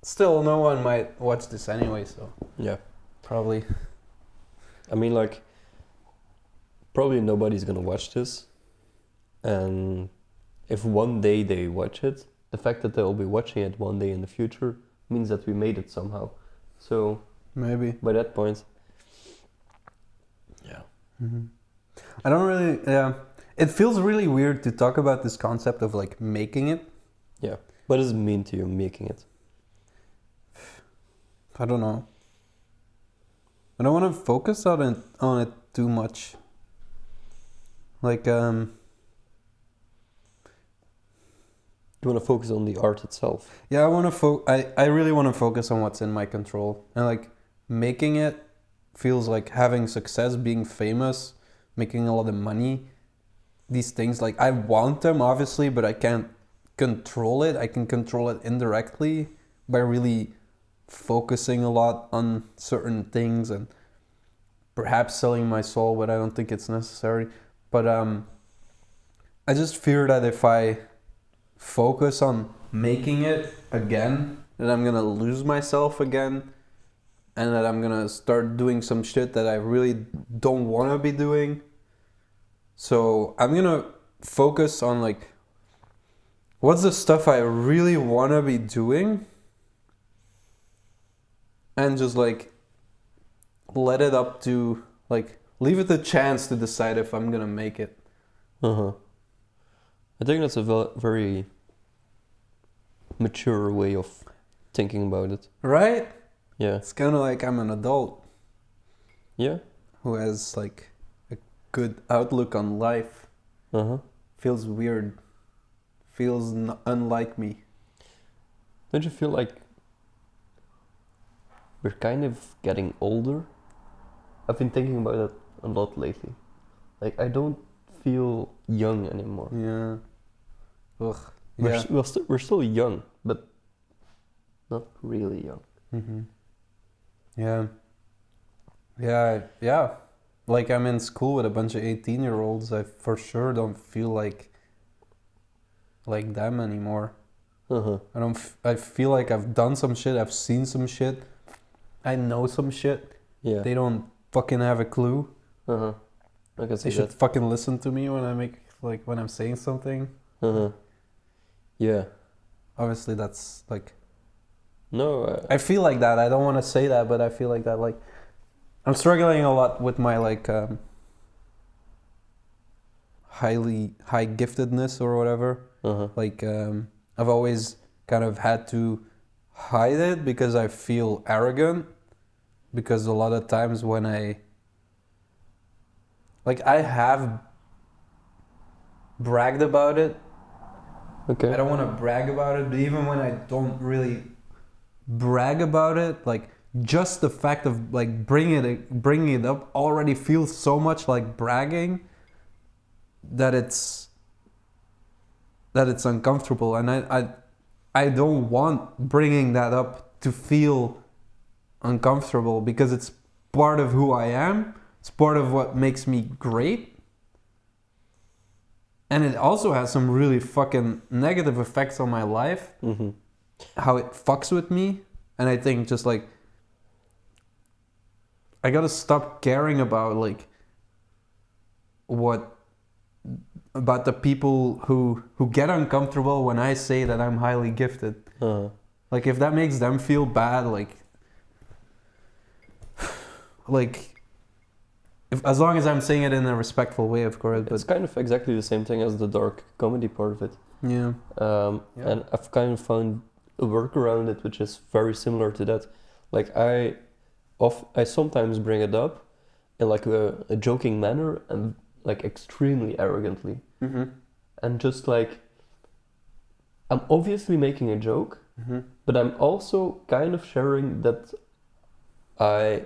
Still, no one might watch this anyway, so. Yeah. Probably. I mean, like, probably nobody's gonna watch this. And if one day they watch it, the fact that they'll be watching it one day in the future means that we made it somehow. So. Maybe. By that point. Yeah. I don't really. It feels really weird to talk about this concept of like making it. Yeah. What does it mean to you, making it? I don't know. I don't want to focus on it too much. Like You want to focus on the art itself. yeah, I really want to focus on what's in my control. And like making it feels like having success, being famous, making a lot of money. These things, like I want them obviously, but I can't control it. I can control it indirectly by really focusing a lot on certain things and perhaps selling my soul, but I don't think it's necessary. But I just fear that if I focus on making it again, that I'm gonna lose myself again, and that I'm gonna start doing some shit that I really don't wanna be doing. So I'm gonna focus on like, what's the stuff I really wanna be doing, and just like let it up to like leave it a chance to decide if I'm gonna make it. Uh-huh. I think that's a very mature way of thinking about it. Right? Yeah. It's kind of like I'm an adult Yeah. who has like a good outlook on life. Uh-huh. Feels weird. Feels unlike me. Don't you feel like we're kind of getting older? I've been thinking about that a lot lately. Like, I don't feel young anymore. Yeah. Ugh. We're, Yeah. we're still young, but not really young. Mm-hmm. Yeah. Yeah. Yeah. Like I'm in school with a bunch of 18-year-olds. I for sure don't feel like them anymore. Uh-huh. I feel like I've done some shit. I've seen some shit. I know some shit. Yeah. They don't fucking have a clue. Uh-huh. I can see They should that. fucking listen to me when when I'm saying something. Uh-huh. Yeah. Obviously, that's like No. I feel like that. I don't want to say that, but I feel like that. Like I'm struggling a lot with my like high giftedness or whatever. Uh-huh. Like I've always kind of had to hide it because I feel arrogant. Because a lot of times when I have bragged about it. Okay. I don't want to brag about it, but even when I don't really brag about it, like just the fact of like bringing it up already feels so much like bragging that it's uncomfortable, and I don't want bringing that up to feel uncomfortable because it's part of who I am. It's part of what makes me great. And it also has some really fucking negative effects on my life. Mm-hmm. How it fucks with me. And I think just like I gotta stop caring about like about the people who get uncomfortable when I say that I'm highly gifted. Uh-huh. Like if that makes them feel bad, like if, as long as I'm saying it in a respectful way, of course. But It's kind of exactly the same thing as the dark comedy part of it. yeah. Yeah. And I've kind of found a work around it which is very similar to that. Like I sometimes bring it up in like a joking manner and like extremely arrogantly. Mm-hmm. And just like I'm obviously making a joke, Mm-hmm. but I'm also kind of sharing that I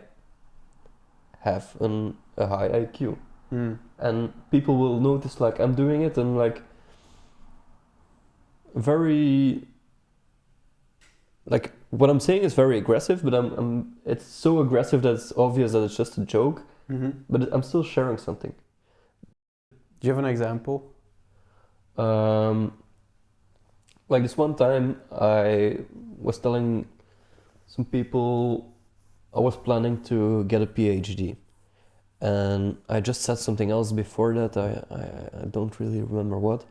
have a high IQ. Mm. And people will notice like I'm doing it and like very like what I'm saying is very aggressive, but I'm it's so aggressive that it's obvious that it's just a joke, Mm-hmm. but I'm still sharing something. Do you have an example? Like this one time I was telling some people I was planning to get a PhD, and I just said something else before that. I don't really remember what,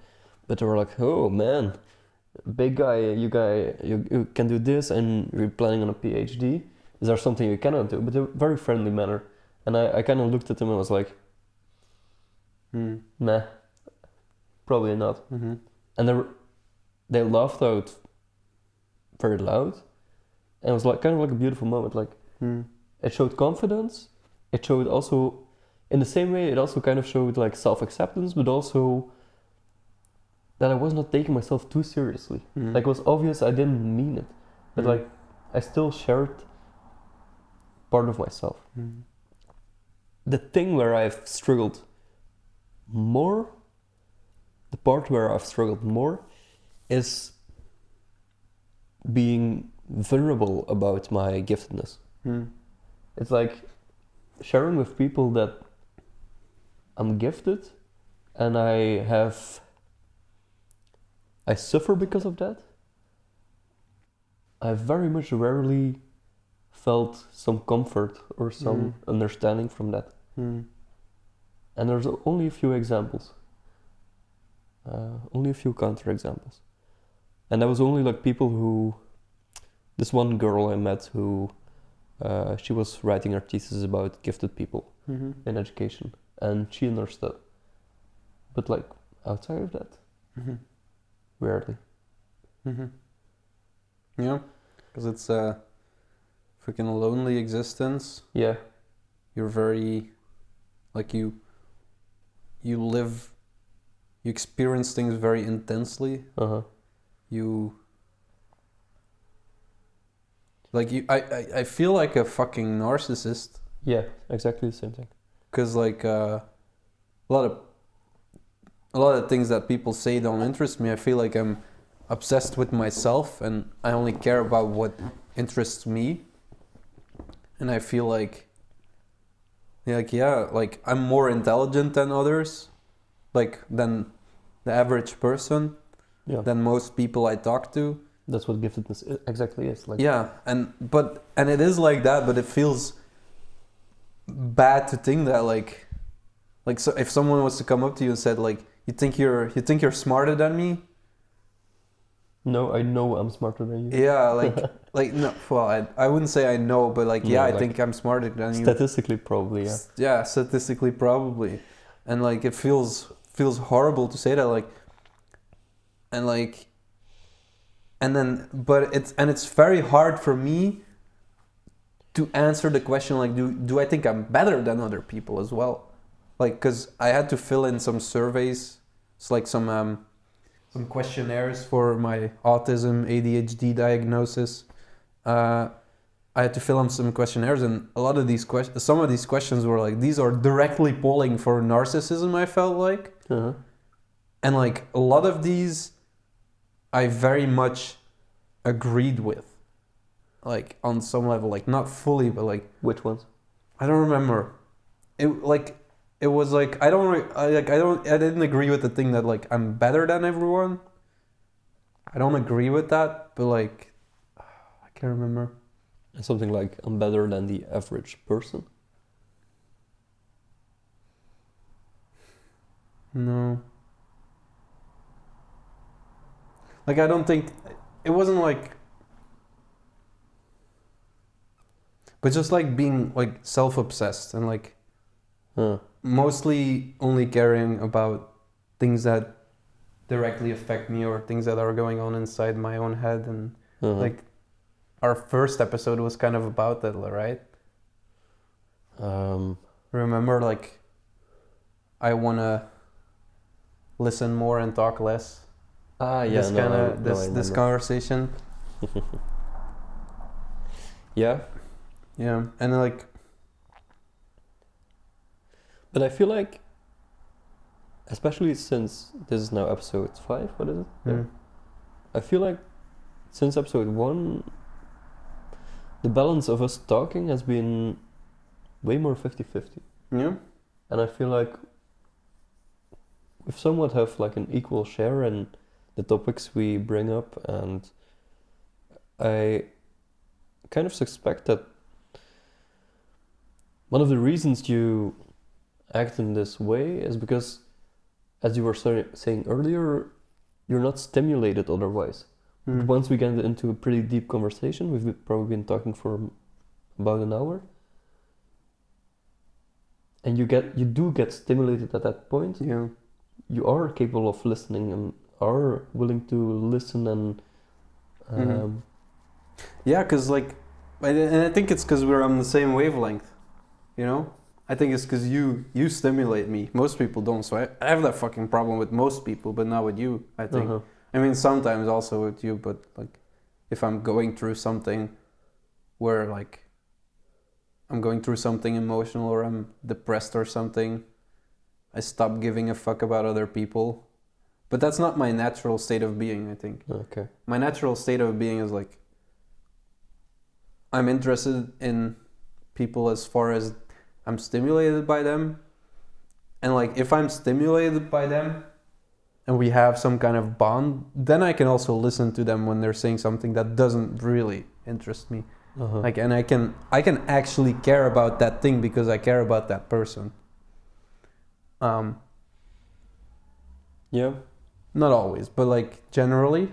but they were like, "Oh man, big guy, you can do this, and you're planning on a PhD. Is there something you cannot do?" But in a very friendly manner, and I kind of looked at them and was like, Meh, probably not. Mm-hmm. And they laughed out very loud, and it was like kind of like a beautiful moment. Like it showed confidence. It showed also, in the same way, it also kind of showed like self-acceptance, but also that I was not taking myself too seriously. Like it was obvious I didn't mean it, but like I still shared part of myself. The thing where I've struggled more, the part where I've struggled more, is being vulnerable about my giftedness. It's like sharing with people that I'm gifted and I suffer because of that. I very much rarely felt some comfort or some understanding from that. And there's only a few examples. Only a few counter examples. And that was only like people who... This one girl I met who... she was writing her thesis about gifted people in education. And she understood. But like, outside of that, rarely. Yeah, because it's a freaking lonely existence. Yeah. You're very... Like you experience things very intensely. I feel like a fucking narcissist. Yeah, exactly the same thing. Because like a lot of things that people say don't interest me. I feel like I'm obsessed with myself and I only care about what interests me. And I feel like I'm more intelligent than others, like than the average person, than most people I talk to. That's what giftedness exactly is. Like, yeah, and it is like that, but it feels bad to think that like so if someone was to come up to you and said like you think you're smarter than me. No, I know I'm smarter than you. Yeah, like no. Well, I wouldn't say I know, but like I think I'm smarter than you. Statistically, probably, yeah. Yeah, statistically, probably, and like it feels horrible to say that, like, and like, and then, but it's very hard for me to answer the question like, do I think I'm better than other people as well? Like, because I had to fill in some surveys, it's like some questionnaires for my autism ADHD diagnosis. I had to fill in some questionnaires, and a lot of these some of these questions were like, these are directly polling for narcissism, I felt like. And like a lot of these I very much agreed with, like on some level, like not fully, but like... Which ones? I don't remember. It was like I didn't agree with the thing that like I'm better than everyone. I don't agree with that, but like I can't remember. Something like I'm better than the average person. No. Like I don't think it wasn't like, but just like being like self-obsessed and like mostly only caring about things that directly affect me or things that are going on inside my own head. And like our first episode was kind of about that, right? Remember, like I want to listen more and talk less. This conversation. Yeah, and like, but I feel like, especially since this is now episode 5, what is it? Yeah. I feel like since episode 1, the balance of us talking has been way more 50-50. Yeah. And I feel like we somewhat have like an equal share in the topics we bring up, and I kind of suspect that one of the reasons you act in this way is because, as you were saying earlier, you're not stimulated otherwise. But once we get into a pretty deep conversation, we've probably been talking for about an hour, and you do get stimulated at that point, Yeah. you are capable of listening and are willing to listen and Mhm. Yeah, because like, and I think it's because we're on the same wavelength, you know. I think it's because you stimulate me. Most people don't, so I have that fucking problem with most people, but not with you. I think. uh-huh. I mean, sometimes also with you, but like, if I'm going through something where like I'm going through something emotional or I'm depressed or something, I stop giving a fuck about other people. But that's not my natural state of being, I think. Okay. My natural state of being is like I'm interested in people as far as I'm stimulated by them. And like if I'm stimulated by them and we have some kind of bond, then I can also listen to them when they're saying something that doesn't really interest me. Uh-huh. Like, and I can actually care about that thing because I care about that person. Yeah. Not always, but like generally.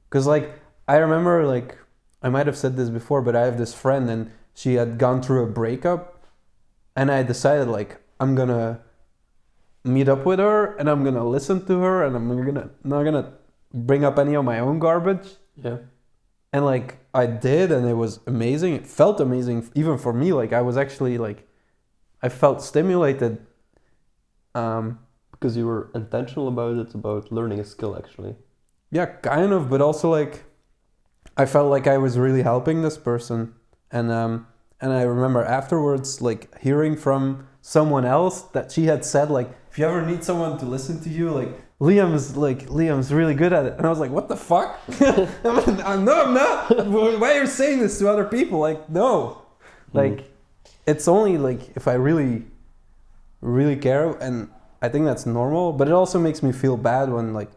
Because like I remember like I might have said this before, but I have this friend and she had gone through a breakup, and I decided like I'm gonna meet up with her and I'm gonna listen to her and I'm gonna not gonna bring up any of my own garbage. Yeah. And like I did, and it was amazing. It felt amazing even for me. Like I was actually like I felt stimulated. Because you were intentional about it, about learning a skill actually. Yeah, kind of, but also like I felt like I was really helping this person, and I remember afterwards like hearing from someone else that she had said like if you ever need someone to listen to you, like Liam's really good at it, and I was like, what the fuck? No, I'm not. Why are you saying this to other people? Like no, like it's only like if I really care, and I think that's normal, but it also makes me feel bad when like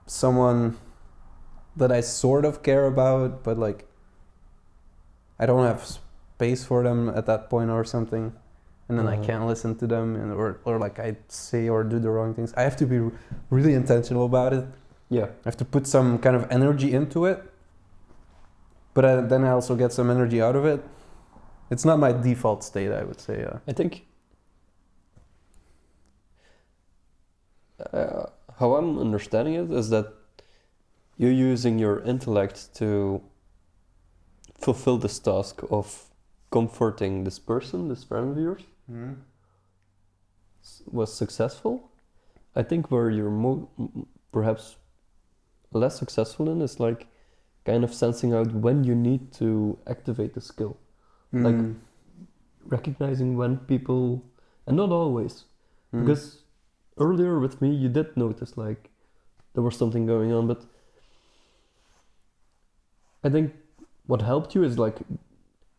someone that I sort of care about, but like I don't have space for them at that point or something, and then I can't listen to them, and or like I say or do the wrong things. I have to be really intentional about it. Yeah. I have to put some kind of energy into it, but then I also get some energy out of it. It's not my default state, I would say. I think how I'm understanding it is that you're using your intellect to fulfill this task of comforting this person, this friend of yours, was successful. I think where you're perhaps less successful in is like kind of sensing out when you need to activate the skill. Like recognizing when people, and not always, because earlier with me you did notice like there was something going on, but I think what helped you is like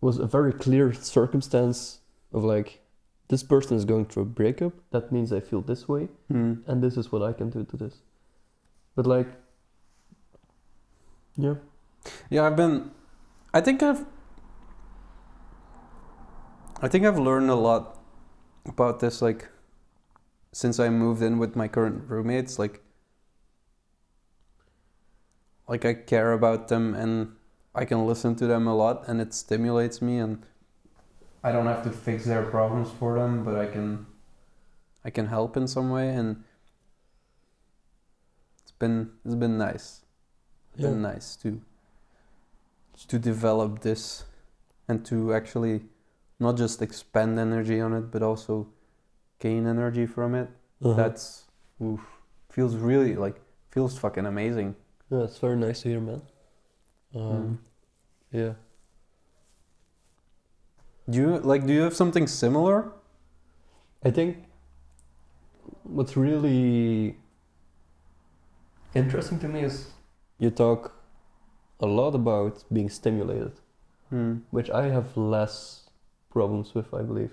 was a very clear circumstance of like this person is going through a breakup, that means I feel this way, and this is what I can do to this. But like yeah I think I've learned a lot about this, like, since I moved in with my current roommates. Like I care about them and I can listen to them a lot, and it stimulates me, and I don't have to fix their problems for them, but I can help in some way, and it's been nice. It's been nice to develop this and to actually not just expend energy on it, but also gain energy from it. That's feels really like feels fucking amazing. Yeah, it's very nice to hear, man. Yeah. Do you have something similar? I think what's really interesting to me is you talk a lot about being stimulated, which I have less problems with, I believe.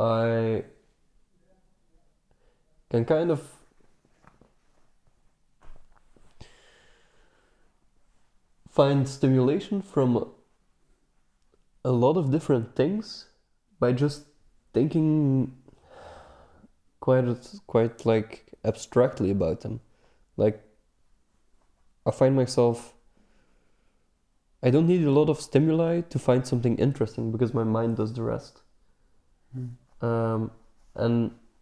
I can kind of find stimulation from a lot of different things by just thinking quite like abstractly about them. Like I find myself I don't need a lot of stimuli to find something interesting because my mind does the rest. And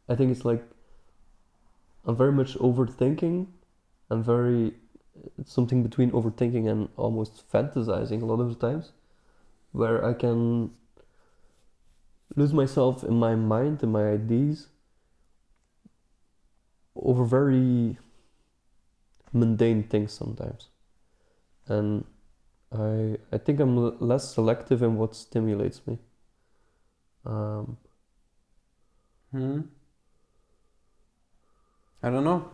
I think it's like I'm very much overthinking. It's something between overthinking and almost fantasizing a lot of the times, where I can lose myself in my mind and my ideas over very mundane things sometimes. And I think I'm less selective in what stimulates me. I don't know.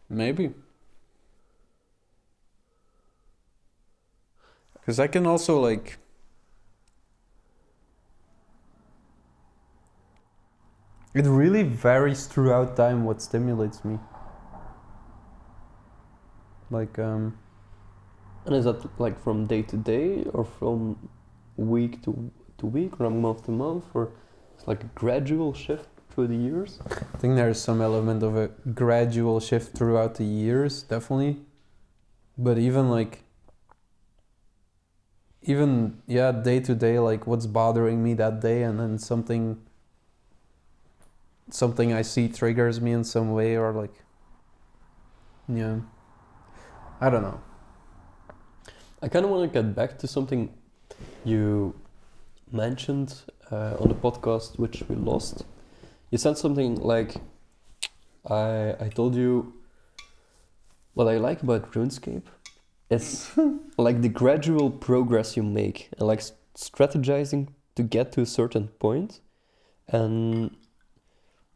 Maybe. Because I can also like... It really varies throughout time what stimulates me. Like, And is that like from day to day, or from week to week, or month to month, or it's like a gradual shift through the years? I think there's some element of a gradual shift throughout the years, definitely. But day to day, like what's bothering me that day, and then something I see triggers me in some way, or like, yeah, I don't know. I kind of want to get back to something you mentioned on the podcast, which we lost. You said something like, I told you what I like about RuneScape. It's like the gradual progress you make, and like strategizing to get to a certain point, and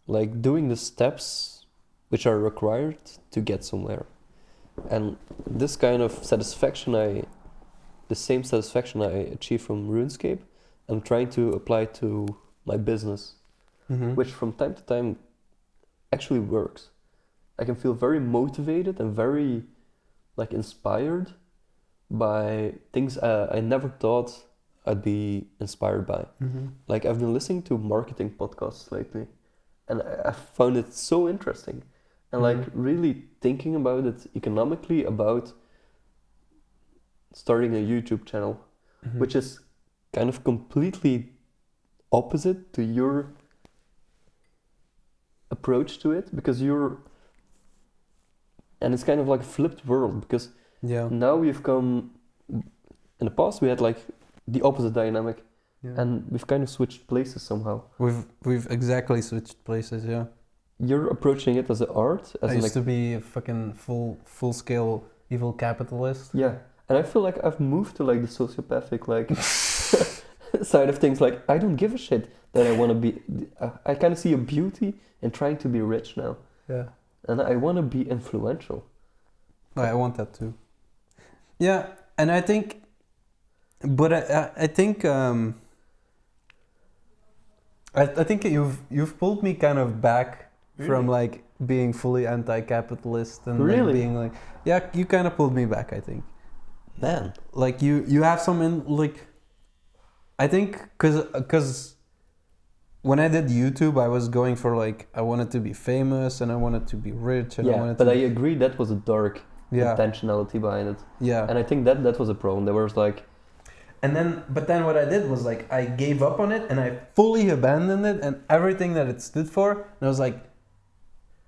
like doing the steps which are required to get somewhere. And this kind of the same satisfaction I achieve from RuneScape, I'm trying to apply to my business, which from time to time actually works. I can feel very motivated and very like inspired by things I never thought I'd be inspired by. Like I've been listening to marketing podcasts lately, and I found it so interesting. And like really thinking about it economically, about starting a YouTube channel, which is kind of completely opposite to your approach to it, because and it's kind of like a flipped world, because now we've come, in the past we had like the opposite dynamic, and we've kind of switched places somehow. We've exactly switched places, yeah. You're approaching it as an art. I used to be a fucking full scale evil capitalist. Yeah, and I feel like I've moved to like the sociopathic like side of things. Like I don't give a shit that I want to be. I kind of see a beauty in trying to be rich now. Yeah, and I want to be influential. I want that too. Yeah, and I think, but I think I think you've pulled me kind of back. Really? From like being fully anti-capitalist and really? Like being like, yeah, you kind of pulled me back, I think. Man, like you have some like, I think because when I did YouTube, I was going for like, I wanted to be famous and I wanted to be rich and I wanted but I agree that was a dark intentionality behind it. Yeah, and I think that was a problem. There was like. But then what I did was like, I gave up on it and I fully abandoned it and everything that it stood for. And I was like,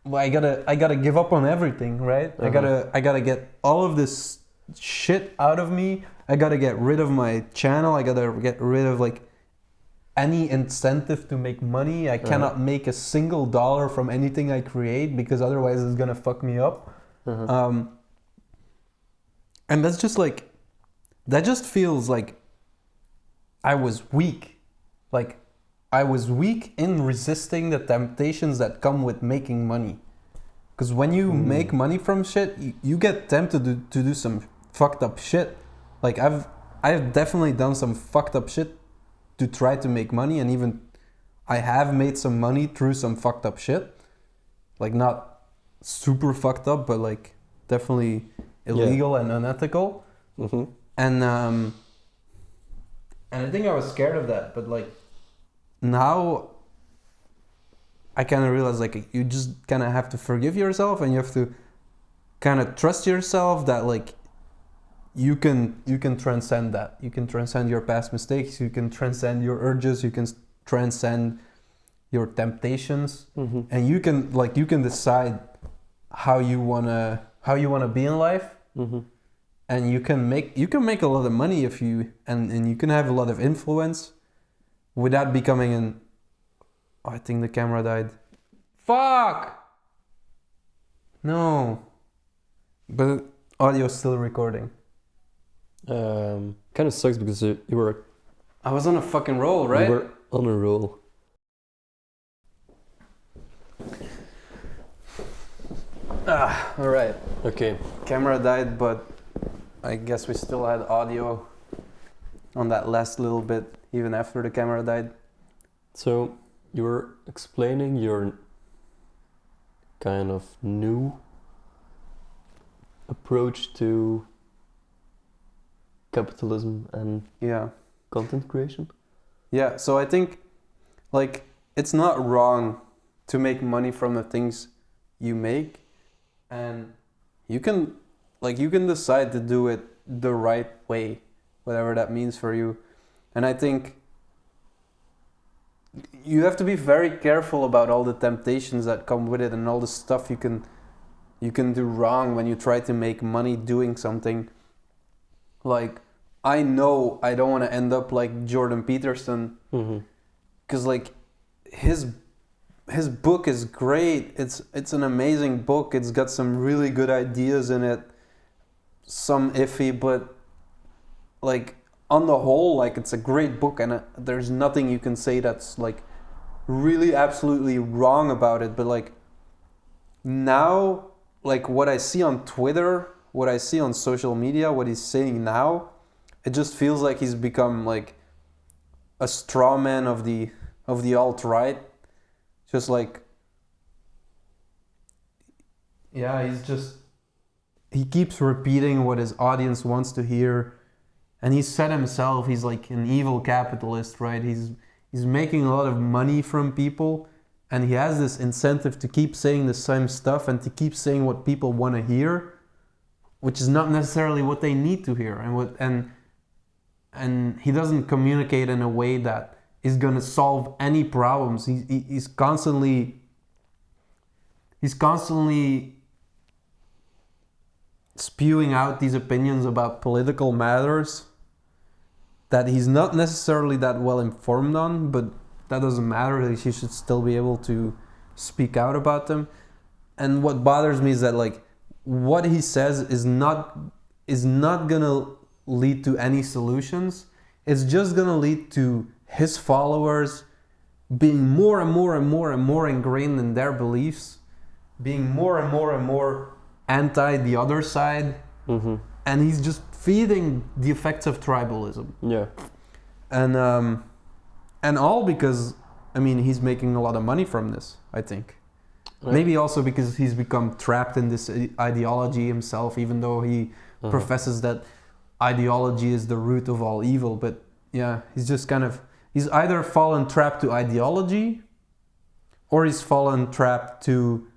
well, I gotta give up on everything, right? I gotta get all of this shit out of me. I gotta get rid of my channel. I gotta get rid of like any incentive to make money. I cannot make a single dollar from anything I create because otherwise it's gonna fuck me up. And that's just like, that just feels like I was weak. Like I was weak in resisting the temptations that come with making money. Because when you make money from shit, you get tempted to do some fucked up shit. Like I've definitely done some fucked up shit to try to make money, and even I have made some money through some fucked up shit. Like not super fucked up, but like definitely illegal and unethical. And I think I was scared of that, but like now I kind of realize like you just kind of have to forgive yourself and you have to kind of trust yourself that like you can transcend that. You can transcend your past mistakes. You can transcend your urges. You can transcend your temptations, and you can decide how you wanna be in life, and you can make a lot of money if you and you can have a lot of influence without becoming an. Oh, I think the camera died. Fuck. No. But audio is still recording. Kind of sucks because you were. I was on a fucking roll, right? You were on a roll. All right. Okay. Camera died, but I guess we still had audio on that last little bit, even after the camera died. So you were explaining your kind of new approach to capitalism and content creation. Yeah, so I think it's not wrong to make money from the things you make, and you can decide to do it the right way, whatever that means for you. And I think you have to be very careful about all the temptations that come with it and all the stuff you can do wrong when you try to make money doing something. Like, I know I don't want to end up like Jordan Peterson, because his book is great. It's an amazing book. It's got some really good ideas in it, some iffy, but like on the whole, like it's a great book, and there's nothing you can say that's like really absolutely wrong about it. But like now, like what I see on Twitter, what I see on social media, what he's saying now, it just feels like he's become like a straw man of the alt-right. Just like, yeah, he keeps repeating what his audience wants to hear. And he said himself, he's like an evil capitalist, right? He's making a lot of money from people, and he has this incentive to keep saying the same stuff and to keep saying what people want to hear, which is not necessarily what they need to hear. And he doesn't communicate in a way that is going to solve any problems. He's constantly spewing out these opinions about political matters that he's not necessarily that well informed on, but that doesn't matter. Like, he should still be able to speak out about them. And what bothers me is that like what he says is not gonna lead to any solutions. It's just gonna lead to his followers being more and more and more and more ingrained in their beliefs, being more and more and more anti the other side, and he's just feeding the effects of tribalism. Yeah, and all because, I mean, he's making a lot of money from this, I think. Right. Maybe also because he's become trapped in this ideology himself, even though he professes that ideology is the root of all evil. But yeah, he's either fallen trapped to ideology, or he's fallen trapped to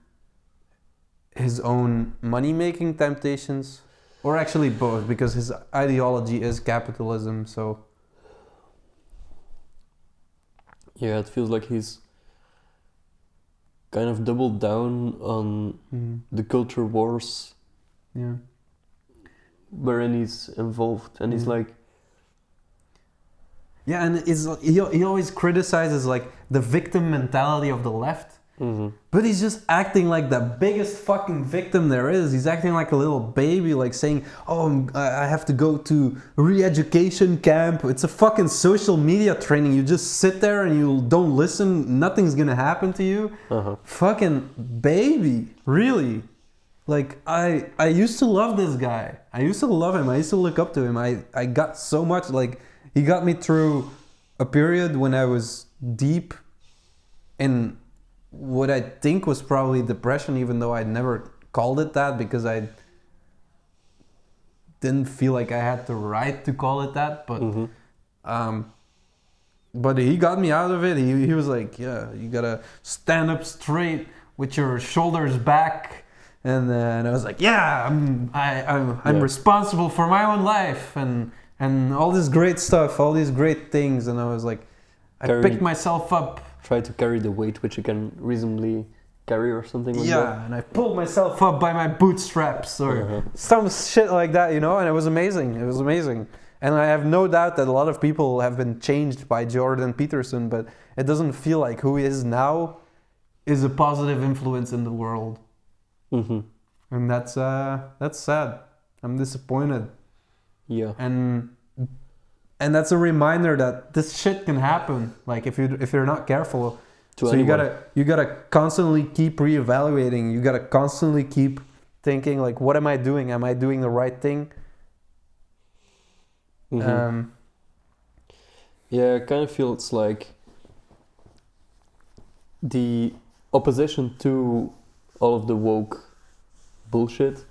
his own money-making temptations, or actually both, because his ideology is capitalism. So yeah, it feels like he's kind of doubled down on the culture wars, wherein he's involved, and he's like, yeah, and he always criticizes like the victim mentality of the left. But he's just acting like the biggest fucking victim there is. He's acting like a little baby, like saying, oh, I have to go to re-education camp. It's a fucking social media training. You just sit there and you don't listen. Nothing's gonna happen to you. Fucking baby, really. Like, I used to love this guy. I used to love him. I used to look up to him. I got so much, like, he got me through a period when I was deep in what I think was probably depression, even though I never called it that, because I didn't feel like I had the right to call it that. But he got me out of it. He was like, yeah, you gotta stand up straight with your shoulders back and I was like, yeah, I'm responsible for my own life and all this great stuff, all these great things, and I was like, I picked myself up. Try to carry the weight which you can reasonably carry or something like that. Yeah, and I pulled myself up by my bootstraps or some shit like that, you know, and it was amazing. It was amazing. And I have no doubt that a lot of people have been changed by Jordan Peterson, but it doesn't feel like who he is now is a positive influence in the world. Mm-hmm. And that's sad. I'm disappointed. Yeah. And that's a reminder that this shit can happen. Like if you're not careful. So anyone. you gotta constantly keep reevaluating. You gotta constantly keep thinking like, what am I doing? Am I doing the right thing? Mm-hmm. Yeah, I kind of feel it's like the opposition to all of the woke bullshit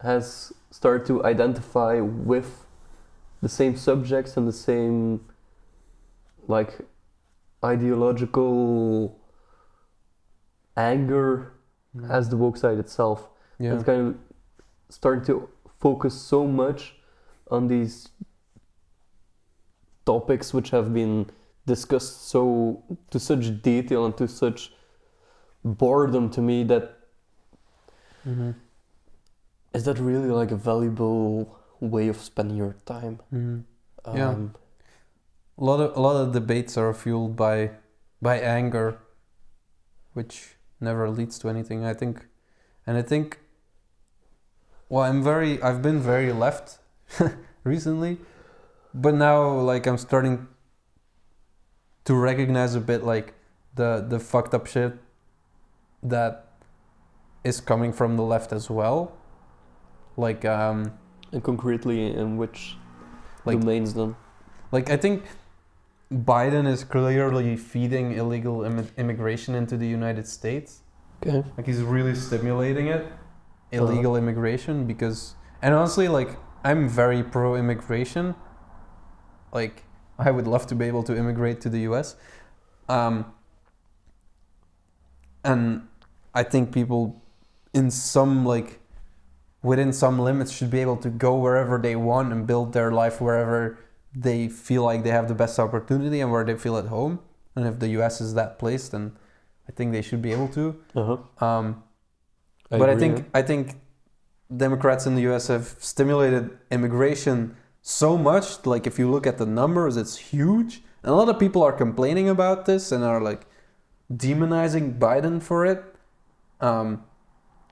has started to identify with the same subjects and the same like ideological anger as the woke side itself. Yeah. It's kind of starting to focus so much on these topics which have been discussed so to such detail and to such boredom to me that is that really like a valuable way of spending your time? Yeah. A lot of debates are fueled by anger, which never leads to anything, I think. And I think, well, I've been very left recently, but now like I'm starting to recognize a bit like the fucked up shit that is coming from the left as well. Like and concretely in which domains then? Like I think Biden is clearly feeding illegal immigration into the United States. Okay. Like he's really stimulating it, illegal immigration, because, and honestly, like I'm very pro-immigration. Like I would love to be able to immigrate to the US. And I think people in some like within some limits should be able to go wherever they want and build their life wherever they feel like they have the best opportunity and where they feel at home. And if the US is that place, then I think they should be able to. But I think Democrats in the US have stimulated immigration so much. Like if you look at the numbers, it's huge. And a lot of people are complaining about this and are like demonizing Biden for it,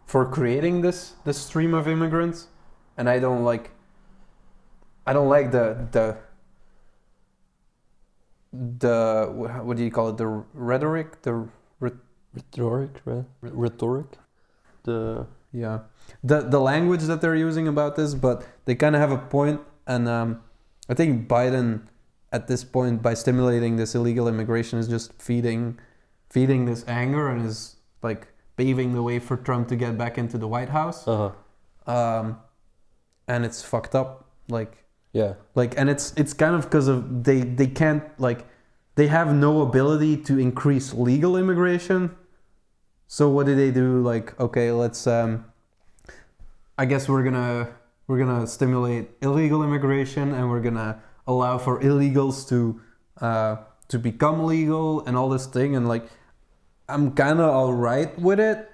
for creating this stream of immigrants. And I don't like the what do you call it? The rhetoric, rhetoric. The language that they're using about this, but they kind of have a point. And I think Biden, at this point, by stimulating this illegal immigration, is just feeding this anger and is like paving the way for Trump to get back into the White House. And it's fucked up. And it's kind of because of they can't, like, they have no ability to increase legal immigration. So what do? Like, okay, let's I guess we're gonna stimulate illegal immigration and we're gonna allow for illegals to become legal and all this thing. And like, I'm kind of all right with it.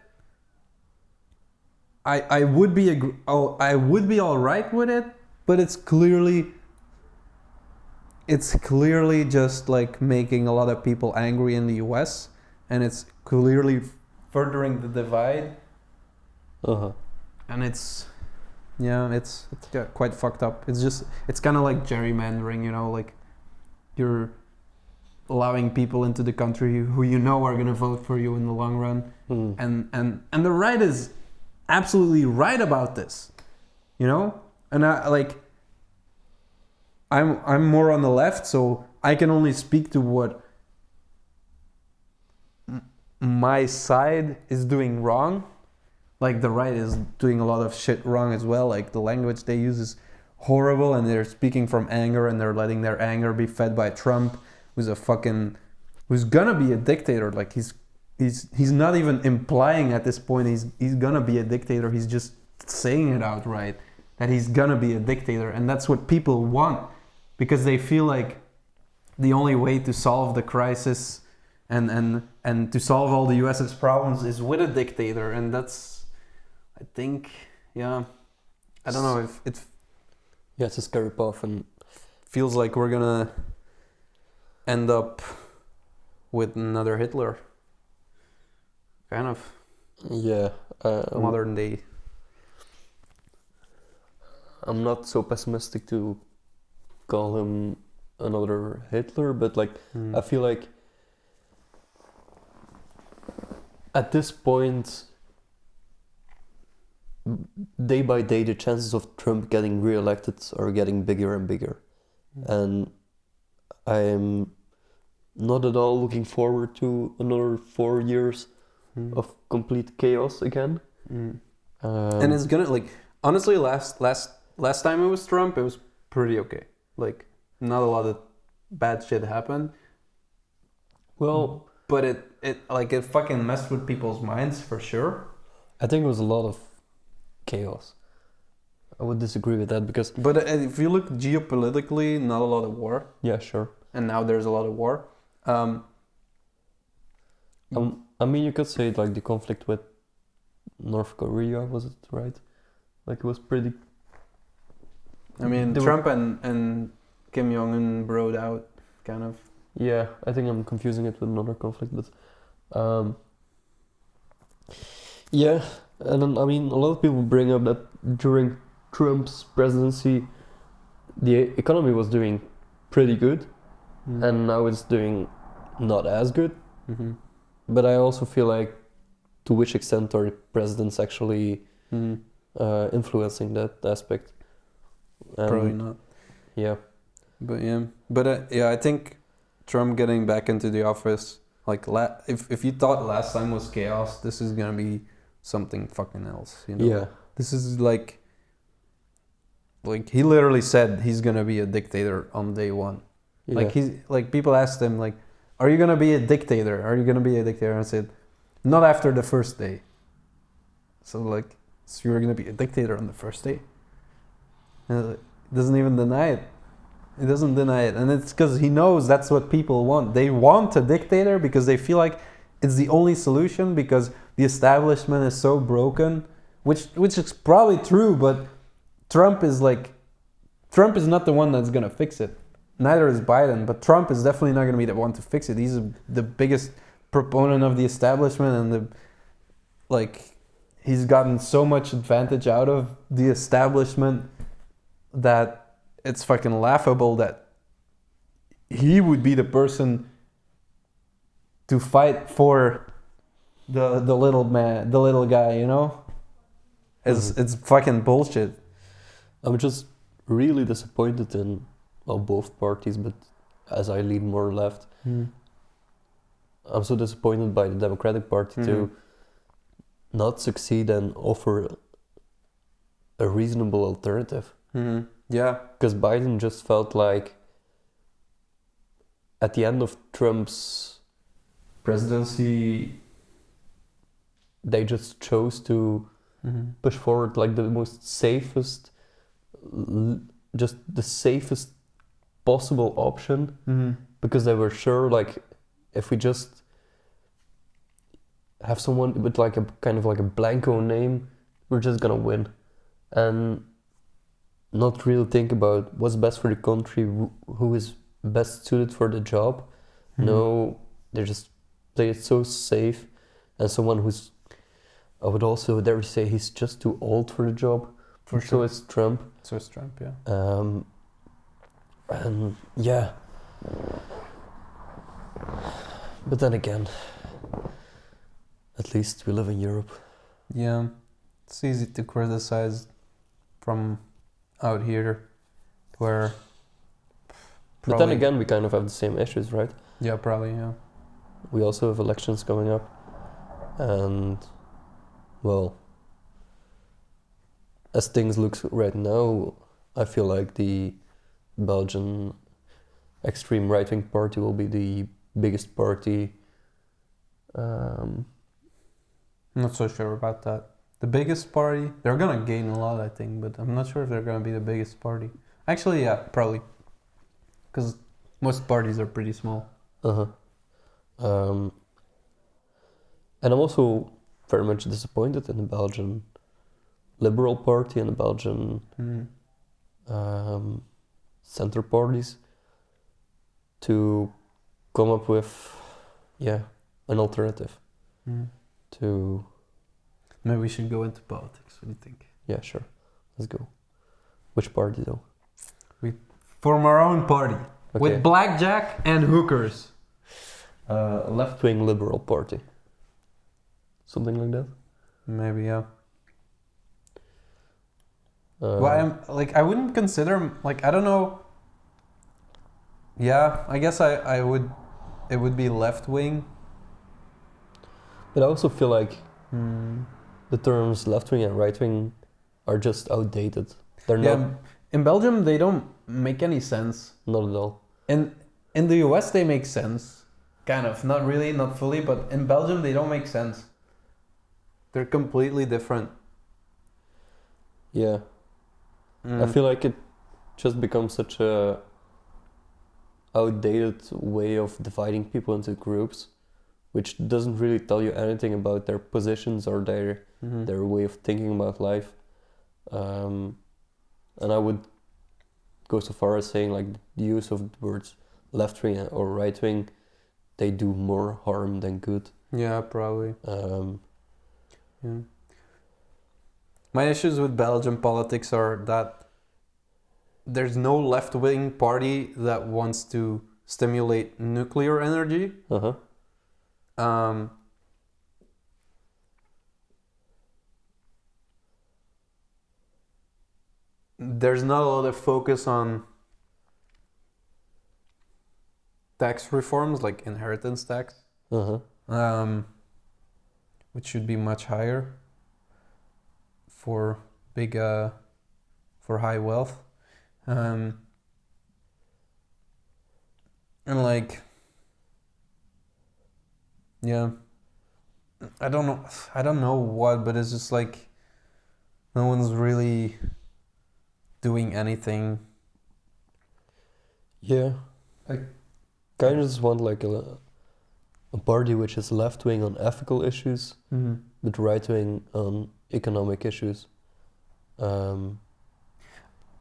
I would be all right with it, but it's clearly just like making a lot of people angry in the US, and it's clearly furthering the divide. And it's quite fucked up. It's kind of like gerrymandering, you know, like you're allowing people into the country who you know are going to vote for you in the long run. And the right is absolutely right about this, you know? And I'm more on the left, so I can only speak to what my side is doing wrong. Like the right is doing a lot of shit wrong as well. Like the language they use is horrible, and they're speaking from anger, and they're letting their anger be fed by Trump, who's gonna be a dictator. Like he's not even implying at this point he's gonna be a dictator. He's just saying it outright that he's gonna be a dictator, and that's what people want because they feel like the only way to solve the crisis and to solve all the US's problems is with a dictator, and that's, I think, yeah, I don't know if it it's a scary path, and feels like we're gonna end up with another Hitler, kind of yeah, modern day. I'm not so pessimistic to call him another Hitler, but like I feel like at this point, day by day, the chances of Trump getting re-elected are getting bigger and bigger, and I'm not at all looking forward to another 4 years of complete chaos again. And it's gonna, like, honestly, last time it was Trump, it was pretty okay. Like, not a lot of bad shit happened. Well, but it fucking messed with people's minds for sure. I think it was a lot of chaos. I would disagree with that because... But if you look geopolitically, not a lot of war. Yeah, sure. And now there's a lot of war. I mean, you could say like the conflict with North Korea, was it right? Like it was pretty... I mean, Trump and Kim Jong-un broed out, kind of. Yeah, I think I'm confusing it with another conflict, but... yeah, and then, I mean, a lot of people bring up that during Trump's presidency, the economy was doing pretty good, and now it's doing not as good. But I also feel like, to which extent are presidents actually influencing that aspect? Probably not. Yeah. But yeah, I think Trump getting back into the office, like if you thought last time was chaos, this is gonna be something fucking else. You know? Yeah. This is like he literally said he's gonna be a dictator on day one. Yeah. Like people asked him like, "Are you gonna be a dictator? Are you gonna be a dictator?" And I said, "Not after the first day." So you're gonna be a dictator on the first day. And doesn't even deny it. He doesn't deny it, and it's because he knows that's what people want. They want a dictator because they feel like it's the only solution because the establishment is so broken, which is probably true. But Trump is not the one that's gonna fix it. Neither is Biden, but Trump is definitely not gonna be the one to fix it. He's the biggest proponent of the establishment, and he's gotten so much advantage out of the establishment that it's fucking laughable that he would be the person to fight for the little man, the little guy, you know? It's fucking bullshit. I'm just really disappointed in both parties, but as I lean more left, I'm so disappointed by the Democratic Party to not succeed and offer a reasonable alternative. Yeah. Because Biden just felt like at the end of Trump's presidency, they just chose to push forward like the most safest, just the safest possible option, because they were sure like if we just have someone with like a kind of like a blanco name, we're just gonna win. And not really think about what's best for the country, who is best suited for the job. No, they just play it so safe. And someone who's, I would also dare say, he's just too old for the job. For sure. So it's Trump. Yeah. And yeah. But then again, at least we live in Europe. Yeah, it's easy to criticize from out here, where. But then again, we kind of have the same issues, right? Yeah, probably. Yeah. We also have elections coming up, and well, as things look right now, I feel like the Belgian extreme right-wing party will be the biggest party Um, I'm not so sure about that. The biggest party, they're gonna gain a lot, I think, but I'm not sure if they're gonna be the biggest party. Actually, yeah, probably, because most parties are pretty small. uh-huh. And I'm also very much disappointed in the Belgian Liberal Party and the Belgian center parties to come up with, an alternative to. Maybe we should go into politics. What do you think? Yeah, sure. Let's go. Which party though? Form our own party Okay. with blackjack and hookers. Left-wing Liberal Party. Something like that. Maybe, yeah. Well, I wouldn't consider, I don't know. Yeah, I guess I would. It would be left wing. But I also feel like the terms left-wing and right-wing are just outdated. They're not. In Belgium, they don't make any sense. Not at all. In the US, they make sense. Kind of. Not really, not fully, but in Belgium, they don't make sense. They're completely different. Yeah. I feel like it just becomes such a outdated way of dividing people into groups, which doesn't really tell you anything about their positions or their way of thinking about life. And I would go so far as saying like the use of the words left wing or right wing, they do more harm than good. Yeah, probably. Yeah. My issues with Belgian politics are that there's no left-wing party that wants to stimulate nuclear energy. There's not a lot of focus on tax reforms like inheritance tax, which should be much higher for for high wealth. And I don't know what, but it's just like no one's really doing anything. Yeah. I kind of just want like a party which is left wing on ethical issues, but right wing on economic issues.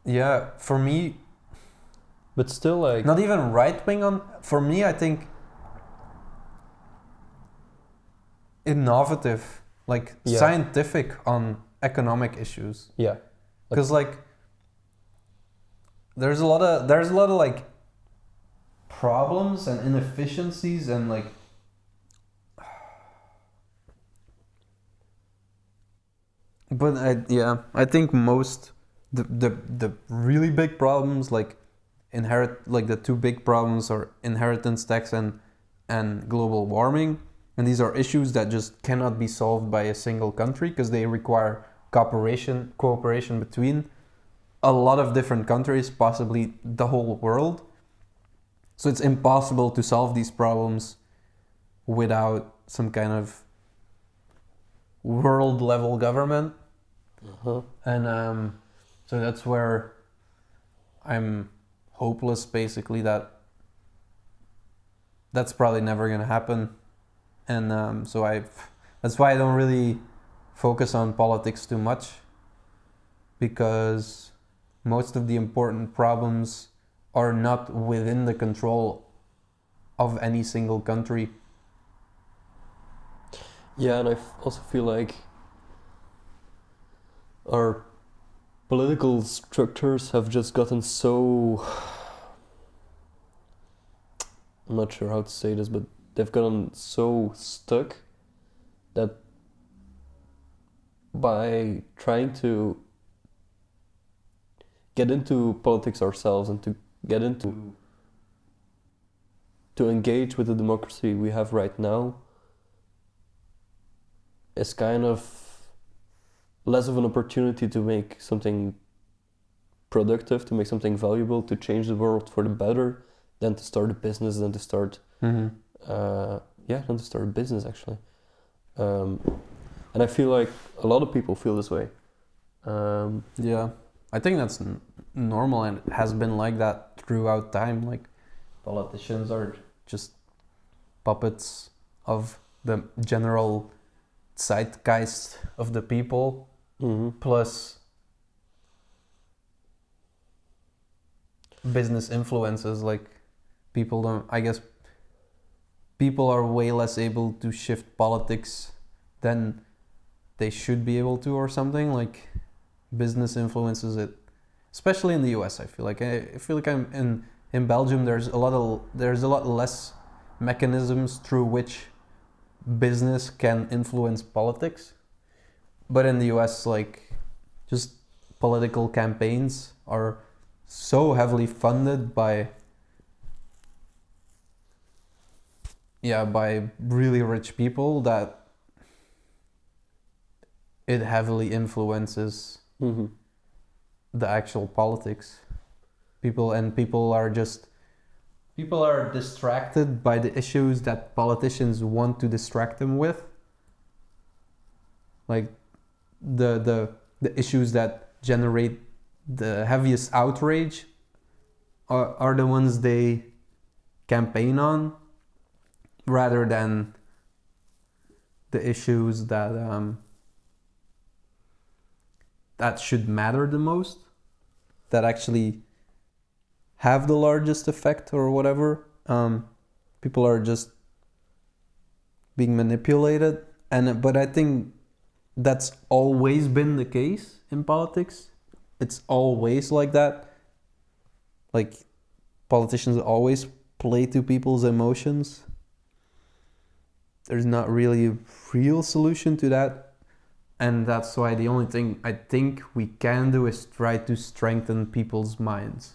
Yeah, for me, but still like not even right wing on. For me, I think innovative, scientific on economic issues. Yeah, because there's a lot of like problems and inefficiencies and like. But I think most the really big problems like the two big problems are inheritance tax and global warming, and these are issues that just cannot be solved by a single country because they require cooperation between a lot of different countries, possibly the whole world. So it's impossible to solve these problems without some kind of world level government. And so that's where I'm hopeless, basically, that's probably never gonna happen. And that's why I don't really focus on politics too much, because most of the important problems are not within the control of any single country. Yeah, and I also feel like our political structures have just gotten so... I'm not sure how to say this, but they've gotten so stuck that by trying to get into politics ourselves and to get into... to engage with the democracy we have right now is kind of less of an opportunity to make something productive, to make something valuable, to change the world for the better, than to start a business, than to start than to start a business actually. And I feel like a lot of people feel this way. Yeah, I think that's normal, and it has been like that throughout time. Like, politicians are just puppets of the general zeitgeist of the people, plus business influences. Like, people don't, I guess people are way less able to shift politics than they should be able to, or something. Like, business influences it, especially in the US. I feel like I'm in Belgium. There's a lot less mechanisms through which business can influence politics, but in the US, like, just political campaigns are so heavily funded by really rich people that it heavily influences the actual politics. People are distracted by the issues that politicians want to distract them with. Like, the issues that generate the heaviest outrage are the ones they campaign on, rather than the issues that that should matter the most, that actually have the largest effect or whatever. People are just being manipulated, but I think that's always been the case in politics. It's always like that. Like, politicians always play to people's emotions. There's not really a real solution to that. And that's why the only thing I think we can do is try to strengthen people's minds.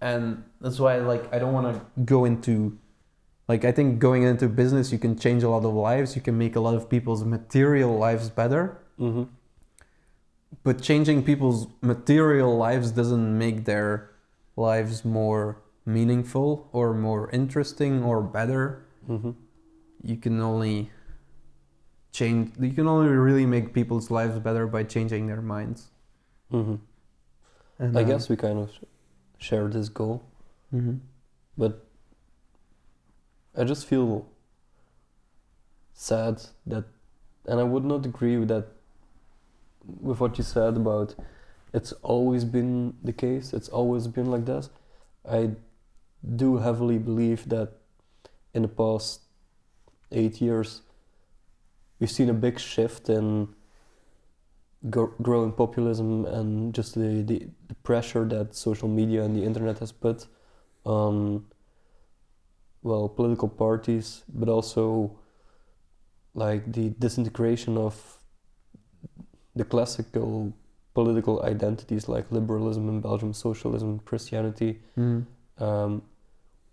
And that's why, like, I don't want to go into, like, I think going into business, you can change a lot of lives. You can make a lot of people's material lives better. But changing people's material lives doesn't make their lives more meaningful or more interesting or better. You can only really make people's lives better by changing their minds. And I guess we kind of share this goal, but I just feel sad that, and I would not agree with that, with what you said about it's always been the case, it's always been like this. I do heavily believe that in the past 8 years we've seen a big shift in growing populism and just the pressure that social media and the internet has put on, well, political parties, but also like the disintegration of the classical political identities like liberalism in Belgium, socialism, Christianity.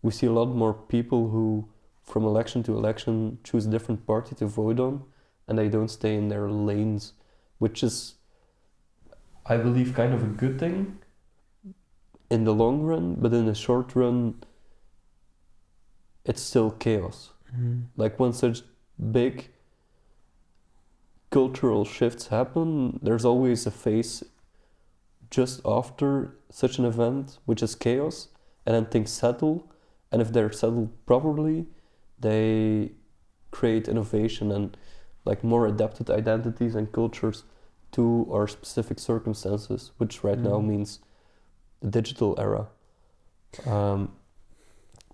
We see a lot more people who, from election to election, choose a different party to vote on, and they don't stay in their lanes, which is, I believe, kind of a good thing in the long run, but in the short run, it's still chaos. Like, when such big cultural shifts happen, there's always a phase just after such an event, which is chaos, and then things settle, and if they're settled properly, they create innovation and like more adapted identities and cultures to our specific circumstances, which right now means the digital era.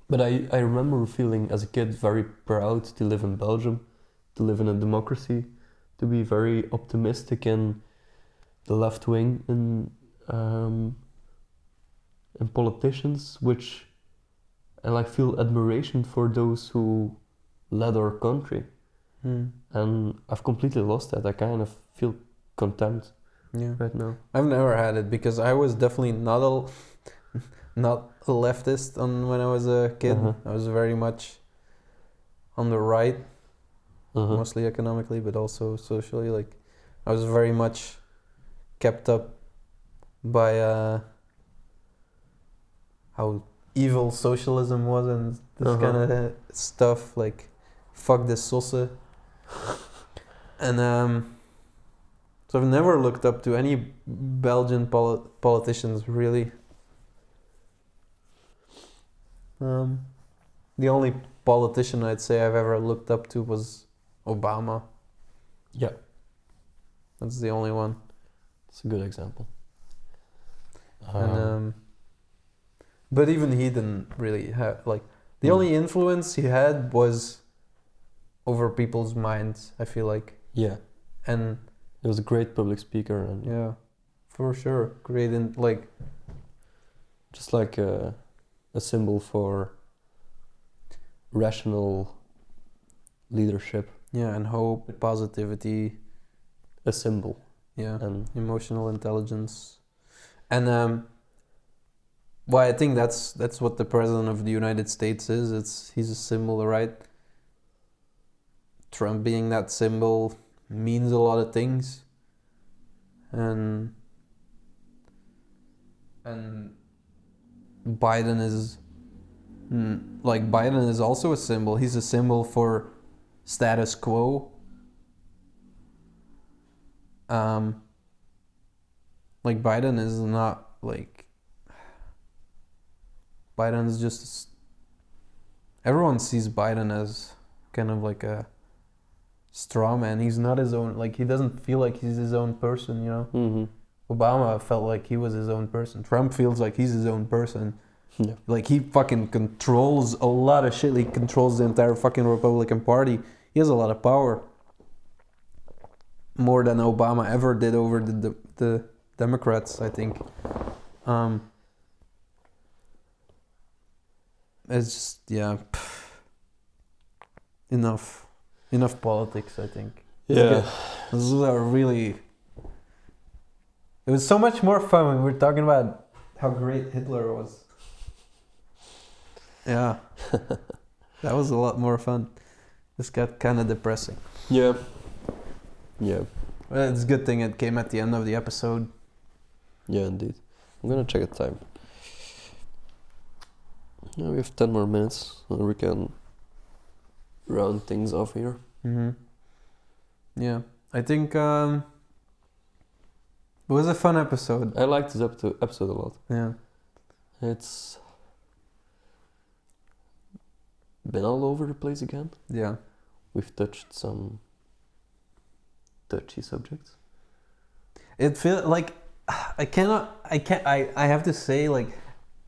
But I remember feeling as a kid very proud to live in Belgium, to live in a democracy, to be very optimistic in the left wing and politicians, and like feel admiration for those who led our country. And I've completely lost that. I kind of feel contempt right now. I've never had it, because I was definitely not a leftist when I was a kid. I was very much on the right, mostly economically, but also socially. Like, I was very much kept up by how evil socialism was and this kind of stuff, like fuck the sauce. And so I've never looked up to any Belgian politicians, really. The only politician I'd say I've ever looked up to was Obama. Yeah. That's the only one. It's a good example. And but even he didn't really have, like, the only influence he had was over people's minds, I feel like. Yeah. And he was a great public speaker. And yeah, for sure. Great, and like... just like a symbol for rational leadership. Yeah, and hope, positivity. A symbol. Yeah, And emotional intelligence. And well, I think that's what the president of the United States is. He's a symbol, right? Trump being that symbol means a lot of things. And Biden is Biden is also a symbol. He's a symbol for status quo. Like Biden is not like... Biden's just... Everyone sees Biden as kind of like a straw man. He's not his own... Like, he doesn't feel like he's his own person, you know? Mm-hmm. Obama felt like he was his own person. Trump feels like he's his own person. Yeah. Like, he fucking controls a lot of shit. He controls the entire fucking Republican Party. He has a lot of power. More than Obama ever did over the Democrats, I think. It's just, yeah. Enough politics, I think. Yeah. This is a really... It was so much more fun when we were talking about how great Hitler was. Yeah. That was a lot more fun. This got kind of depressing. Yeah. Yeah. Well, it's a good thing it came at the end of the episode. Yeah, indeed. I'm gonna check the time. Yeah, we have 10 more minutes, and we can round things off here. Mm-hmm. Yeah. I think it was a fun episode. I liked this episode a lot. Yeah. It's been all over the place again. Yeah. We've touched some touchy subjects. It feels like I have to say, like,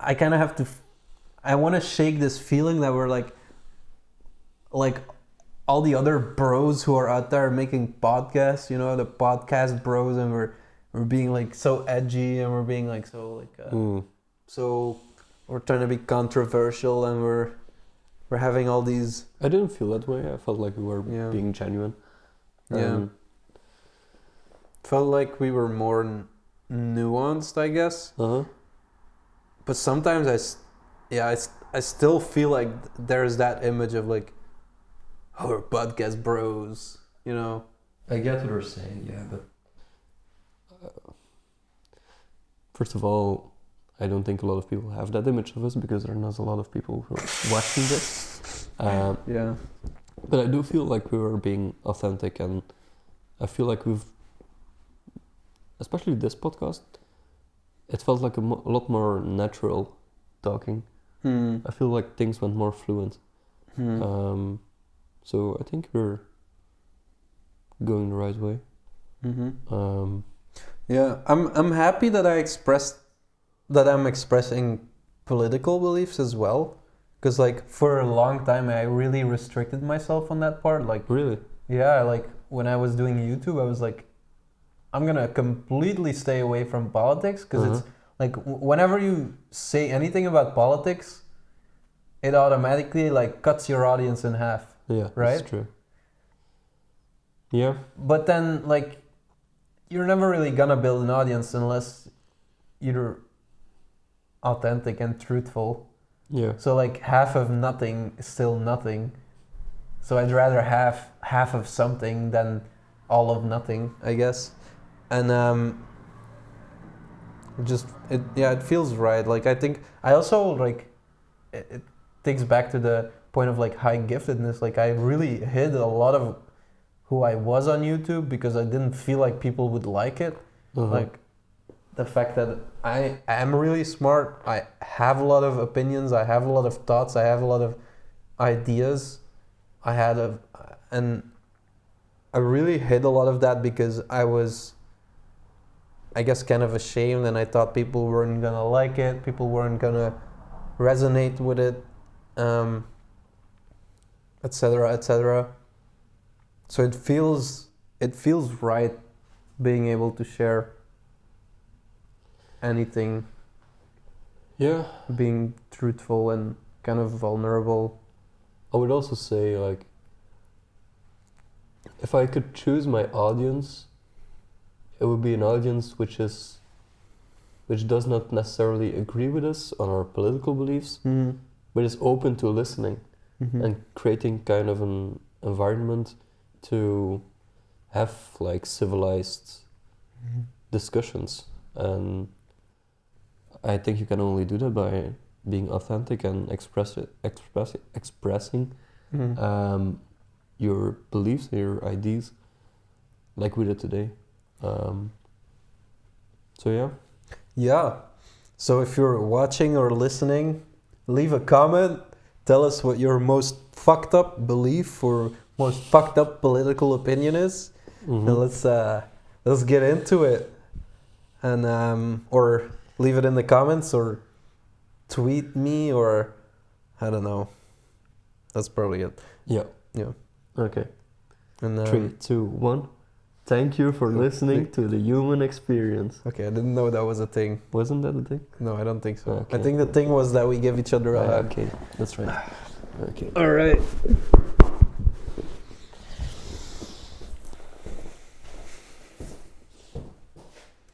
I kind of have to... I want to shake this feeling that we're like all the other bros who are out there making podcasts, you know, the podcast bros, and we're being like so edgy, and we're being like so like so we're trying to be controversial, and we're having all these... I didn't feel that way. I felt like we were being genuine. Yeah. Felt like we were more nuanced, I guess. But sometimes I still feel like there's that image of like, oh, we're podcast bros, you know. I get what you're saying, yeah, but first of all, I don't think a lot of people have that image of us because there are not a lot of people who are watching this. Yeah. But I do feel like we were being authentic, and I feel like especially this podcast, it felt like a lot more natural talking. I feel like things went more fluent. So I think we're going the right way. Yeah, I'm happy that I'm expressing political beliefs as well, because like for a long time I really restricted myself on that part. Like, really? Yeah, like when I was doing YouTube, I was like, I'm gonna completely stay away from politics, because it's like whenever you say anything about politics, it automatically like cuts your audience in half. Yeah, right? That's true. Yeah. But then like you're never really gonna build an audience unless you're authentic and truthful. Yeah. So like half of nothing is still nothing. So I'd rather have half of something than all of nothing, I guess. And it feels right. Like I think I also like it takes back to the point of like high giftedness. Like I really hid a lot of who I was on YouTube because I didn't feel like people would like it. Like the fact that I am really smart, I have a lot of opinions, I have a lot of thoughts, I have a lot of ideas. And I really hid a lot of that because I was, I guess, kind of ashamed, and I thought people weren't gonna like it, people weren't gonna resonate with it, etc., etc. So it feels right being able to share anything, being truthful and kind of vulnerable. I would also say, like, if I could choose my audience, it would be an audience which does not necessarily agree with us on our political beliefs, but is open to listening and creating kind of an environment to have like civilized discussions. And I think you can only do that by being authentic and expressing your beliefs and your ideas, like we did today. So if you're watching or listening, leave a comment. Tell us what your most fucked up belief or most fucked up political opinion is, and let's get into it. And or leave it in the comments or tweet me, or I don't know. That's probably it. Yeah. Okay. And 3, 2, 1. Thank you for listening to the human experience. Okay, I didn't know that was a thing. Wasn't that a thing? No, I don't think so. Okay. I think the thing was that we give each other a hug. Okay, that's right. Okay. All right.